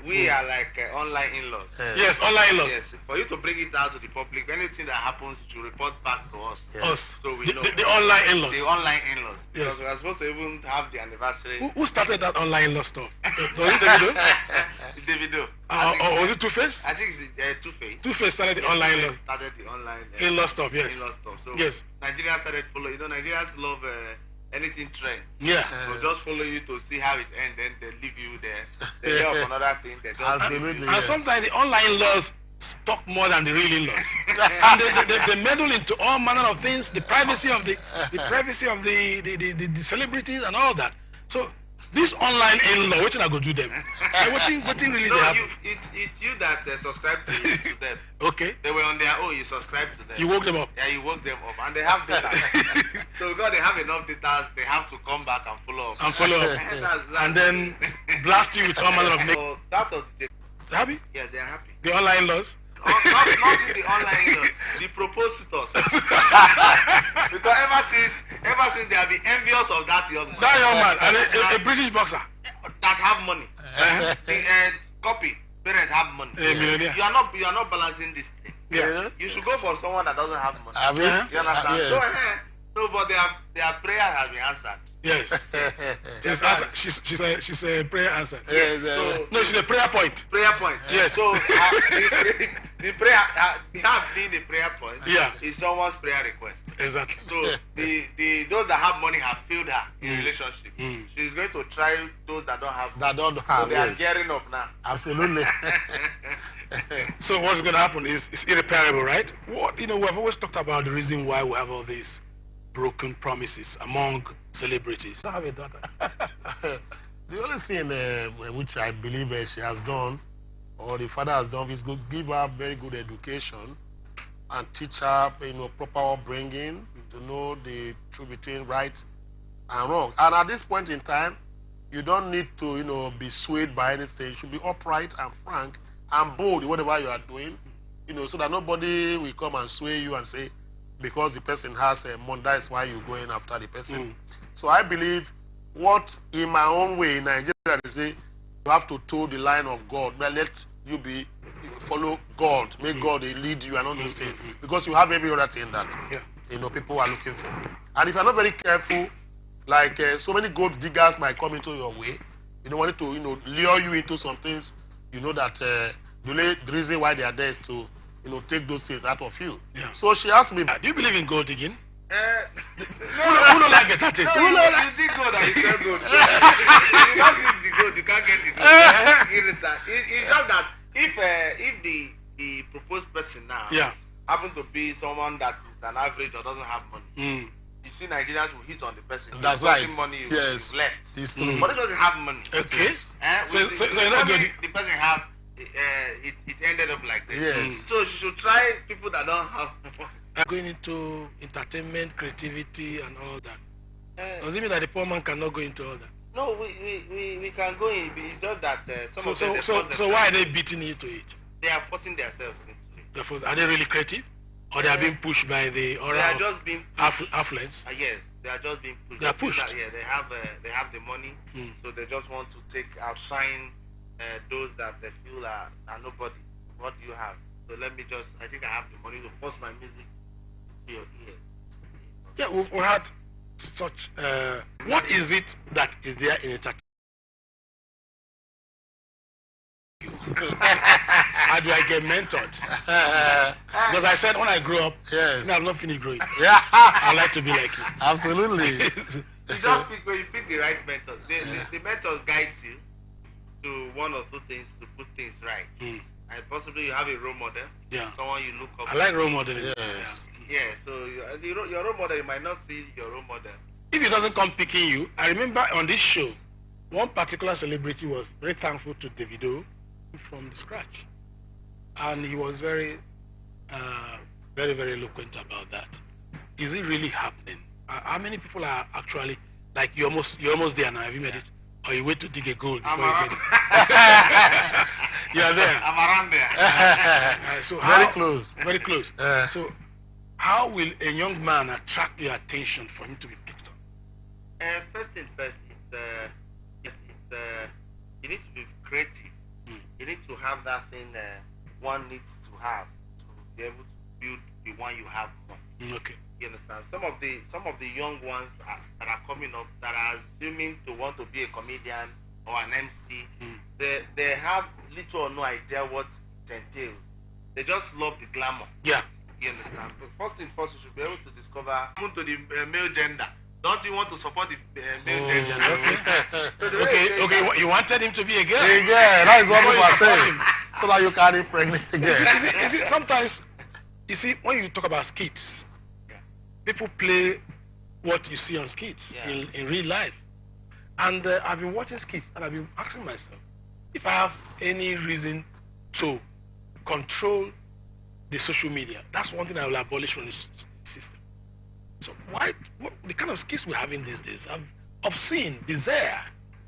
[SPEAKER 3] we are like online in-laws.
[SPEAKER 1] Yes, online in-laws.
[SPEAKER 3] Yes, for you to bring it out to the public, anything that happens, you should report back to us.
[SPEAKER 1] Us.
[SPEAKER 3] So we
[SPEAKER 1] the,
[SPEAKER 3] know.
[SPEAKER 1] the online in-laws.
[SPEAKER 3] The online in-laws.
[SPEAKER 1] Yes.
[SPEAKER 3] Because we are supposed to even have the anniversary.
[SPEAKER 1] Who started that online in-law stuff? So was it Davido?
[SPEAKER 3] Davido.
[SPEAKER 1] Or was it Two-Face?
[SPEAKER 3] I think it's Two-Face.
[SPEAKER 1] Two-Face started the online in-law.
[SPEAKER 3] Started the online
[SPEAKER 1] In-law stuff, yes.
[SPEAKER 3] in-law stuff. So
[SPEAKER 1] Yes.
[SPEAKER 3] Nigerians started following. Nigerians love anything trend.
[SPEAKER 1] Yeah.
[SPEAKER 3] So just follow you to see how it ends, then they leave you there. They hear of another thing. They just
[SPEAKER 2] Absolutely.
[SPEAKER 3] leave you.
[SPEAKER 1] And
[SPEAKER 2] Yes.
[SPEAKER 1] sometimes the online in-laws talk more than the real in-laws. And they meddle into all manner of things, the privacy of the celebrities and all that. So this online in-law, what should I go do them? What really
[SPEAKER 3] No,
[SPEAKER 1] they happen?
[SPEAKER 3] it's you that subscribe to them.
[SPEAKER 1] Okay.
[SPEAKER 3] They were on their own. You subscribe to them.
[SPEAKER 1] You woke them up.
[SPEAKER 3] Yeah, you woke them up, and they have data. So because they have enough data, they have to come back and follow up.
[SPEAKER 1] And follow up.
[SPEAKER 3] That's-
[SPEAKER 1] And then blast you with all manner of
[SPEAKER 3] So that was the
[SPEAKER 1] happy?
[SPEAKER 3] yeah, they are happy.
[SPEAKER 1] The online laws?
[SPEAKER 3] Not in the online, the propositors. Because ever since they have been envious of that young man.
[SPEAKER 1] That young man, and a British boxer.
[SPEAKER 3] That have money. The copy parents have money.
[SPEAKER 1] A millionaire.
[SPEAKER 3] You are not balancing this thing.
[SPEAKER 1] Yeah.
[SPEAKER 3] You should go for someone that doesn't have money.
[SPEAKER 2] I mean,
[SPEAKER 3] You understand?
[SPEAKER 2] yes.
[SPEAKER 3] So, but their prayer has been answered.
[SPEAKER 1] Yes. She's a prayer answer.
[SPEAKER 2] Yes,
[SPEAKER 3] So
[SPEAKER 1] No, she's a prayer point.
[SPEAKER 3] prayer point.
[SPEAKER 1] Yes.
[SPEAKER 3] So the prayer being a prayer point.
[SPEAKER 1] Yeah.
[SPEAKER 3] Is someone's prayer request.
[SPEAKER 1] Exactly.
[SPEAKER 3] So the those that have money have failed her in relationship. She's going to try those that don't have.
[SPEAKER 2] that don't
[SPEAKER 3] So
[SPEAKER 2] have.
[SPEAKER 3] they are
[SPEAKER 2] Yes.
[SPEAKER 3] gearing up now.
[SPEAKER 2] Absolutely.
[SPEAKER 1] So what's going to happen is irreparable, right? We have always talked about the reason why we have all these broken promises among celebrities. I have a daughter.
[SPEAKER 2] The only thing which I believe she has done, or the father has done, is to give her very good education and teach her, proper upbringing to know the truth between right and wrong. And at this point in time, you don't need to, be swayed by anything. You should be upright and frank and bold in whatever you are doing, so that nobody will come and sway you and say, because the person has a money, that is why you're going after the person. So I believe what, in my own way, in Nigeria, they say, you have to toe the line of God. But let you follow God. Make God lead you and all those things. Because you have every other thing that, people are looking for. And if you're not very careful, like so many gold diggers might come into your way. You don't want it to, lure you into some things. You know that the reason why they are there is to, take those things out of you.
[SPEAKER 1] Yeah.
[SPEAKER 2] So she asked me,
[SPEAKER 1] Do you believe in gold digging?
[SPEAKER 3] No,
[SPEAKER 1] Who don't like it at it?
[SPEAKER 3] you think God that is so good. You don't give the gold, you can't get the gold. It's just that if the proposed person now
[SPEAKER 1] Yeah.
[SPEAKER 3] happen to be someone that is an average or doesn't have money, you see Nigerians will hit on the person.
[SPEAKER 2] That's right.
[SPEAKER 3] Money
[SPEAKER 2] Yes.
[SPEAKER 3] left.
[SPEAKER 2] It's true.
[SPEAKER 3] But it doesn't have money.
[SPEAKER 1] Okay.
[SPEAKER 3] So
[SPEAKER 1] you're not good.
[SPEAKER 3] The person have it ended up like this.
[SPEAKER 2] Yes.
[SPEAKER 3] So she should try people that don't have money.
[SPEAKER 1] Going into entertainment, creativity, and all that. Does it mean that the poor man cannot go into all that?
[SPEAKER 3] No, we can go in. It's just that some of them.
[SPEAKER 1] So why are they beating you to it?
[SPEAKER 3] They are forcing themselves into it.
[SPEAKER 1] Are they really creative? Or they are being pushed by the aura
[SPEAKER 3] They are
[SPEAKER 1] of
[SPEAKER 3] just being pushed.
[SPEAKER 1] affluence?
[SPEAKER 3] Yes, they are just being pushed.
[SPEAKER 1] They are pushed.
[SPEAKER 3] They have the money, so they just want to outshine those that they feel are nobody. What do you have? So let me just. I think I have the money to force my music to your ear.
[SPEAKER 1] Yeah, we've had such. What is it that is there in entertainment? How do I get mentored? Because I said when I grow up,
[SPEAKER 2] Yes.
[SPEAKER 1] I'm not finished growing.
[SPEAKER 2] Yeah.
[SPEAKER 1] I like to be like you.
[SPEAKER 2] Absolutely.
[SPEAKER 3] You just pick when you pick the right mentors. The mentors guides you to one or two things to put things right. And possibly you have a role model.
[SPEAKER 1] Yeah.
[SPEAKER 3] Someone you look up
[SPEAKER 1] I like role modeling.
[SPEAKER 2] Yes.
[SPEAKER 3] Yeah, so your role model, you might not see your role model.
[SPEAKER 1] If he doesn't come picking you, I remember on this show, one particular celebrity was very thankful to Davido from the scratch. And he was very, very eloquent about that. Is it really happening? How many people are actually, like you're almost there now, have you made it? Or you wait to dig a gold before you get it? You're there.
[SPEAKER 3] I'm around there.
[SPEAKER 1] So
[SPEAKER 2] Very close.
[SPEAKER 1] Very close. So how will a young man attract your attention for him to be picked up?
[SPEAKER 3] First thing first, you need to be creative. You need to have that thing one needs to have to be able to build the one you have more.
[SPEAKER 1] Okay.
[SPEAKER 3] You understand? Some of the young ones that are coming up that are assuming to want to be a comedian or an MC, they have little or no idea what it entails. They just love the glamour.
[SPEAKER 1] Yeah.
[SPEAKER 3] You understand? But first thing first, you should be able to discover even to the male gender. Don't you want to support the male gender?
[SPEAKER 1] Okay. You wanted him to be a girl.
[SPEAKER 2] Yeah, that is what
[SPEAKER 1] Before
[SPEAKER 2] people
[SPEAKER 1] you
[SPEAKER 2] are
[SPEAKER 1] support
[SPEAKER 2] saying.
[SPEAKER 1] him.
[SPEAKER 2] So that you can pregnant again.
[SPEAKER 1] Is it sometimes, you see, when you talk about skits, people play what you see on skits in real life. And I've been watching skits and I've been asking myself, if I have any reason to control the social media, that's one thing I will abolish from this system. So what the kind of skits we're having these days are obscene, bizarre.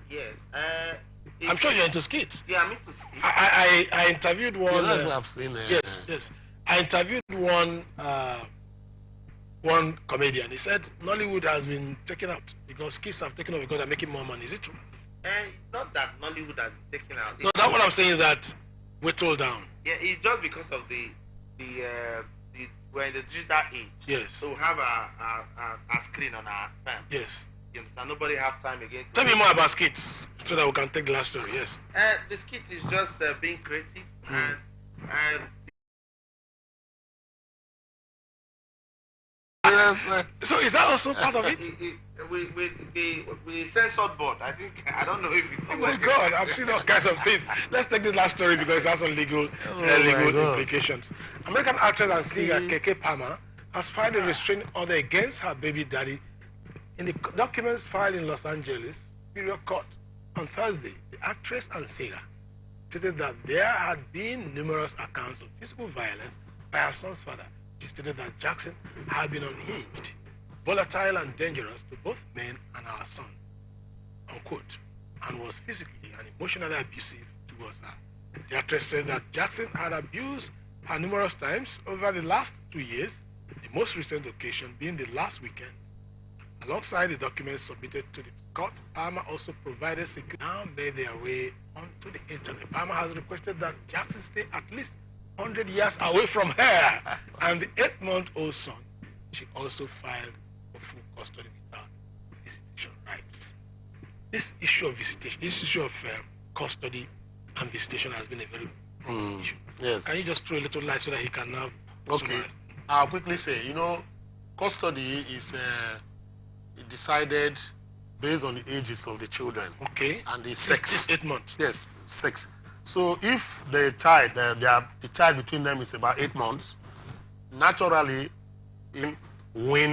[SPEAKER 3] Yes.
[SPEAKER 1] I'm sure you're into skits.
[SPEAKER 3] Yeah, I'm into skits.
[SPEAKER 1] I interviewed one.
[SPEAKER 2] Yeah, that's what I've seen.
[SPEAKER 1] Yes. I interviewed one comedian. He said Nollywood has been taken out because skits have taken over because they're making more money. Is it true?
[SPEAKER 3] Not that Nollywood has been taken out.
[SPEAKER 1] No, that's what I'm saying is that we're told down.
[SPEAKER 3] Yeah, it's just because of the we're in the digital age.
[SPEAKER 1] Yes.
[SPEAKER 3] So we have a screen on our phone.
[SPEAKER 1] Yes.
[SPEAKER 3] You understand? Nobody have time again.
[SPEAKER 1] Tell me more about skits so that we can take the last story. Yes.
[SPEAKER 3] The skit is just being creative and
[SPEAKER 2] Yes.
[SPEAKER 1] So is that also part of it?
[SPEAKER 3] we censored board. I think I don't know if it's
[SPEAKER 1] Oh my God, I've seen all kinds of things. Let's take this last story because it has some legal implications. American actress and singer Keke Palmer has filed a restraining order against her baby daddy in the documents filed in Los Angeles Superior Court on Thursday. The actress and singer stated that there had been numerous accounts of physical violence by her son's father. She stated that Jackson had been unhinged, volatile and dangerous to both men and our son, unquote, and was physically and emotionally abusive towards her. The actress said that Jackson had abused her numerous times over the last 2 years, the most recent occasion being the last weekend. Alongside the documents submitted to the court, Palmer also provided security now made their way onto the internet. Palmer has requested that Jackson stay at least 100 years away from her and the 8-month-old son. She also filed for full custody without visitation rights. This issue of visitation, this issue of custody and visitation has been a very problem issue.
[SPEAKER 2] Yes.
[SPEAKER 1] Can you just throw a little light so that he can now summarize?
[SPEAKER 2] I'll quickly say, custody is decided based on the ages of the children.
[SPEAKER 1] Okay.
[SPEAKER 2] And the sex.
[SPEAKER 1] 8 months.
[SPEAKER 2] Yes, sex. So if the child, the child between them is about 8 months, naturally, in winning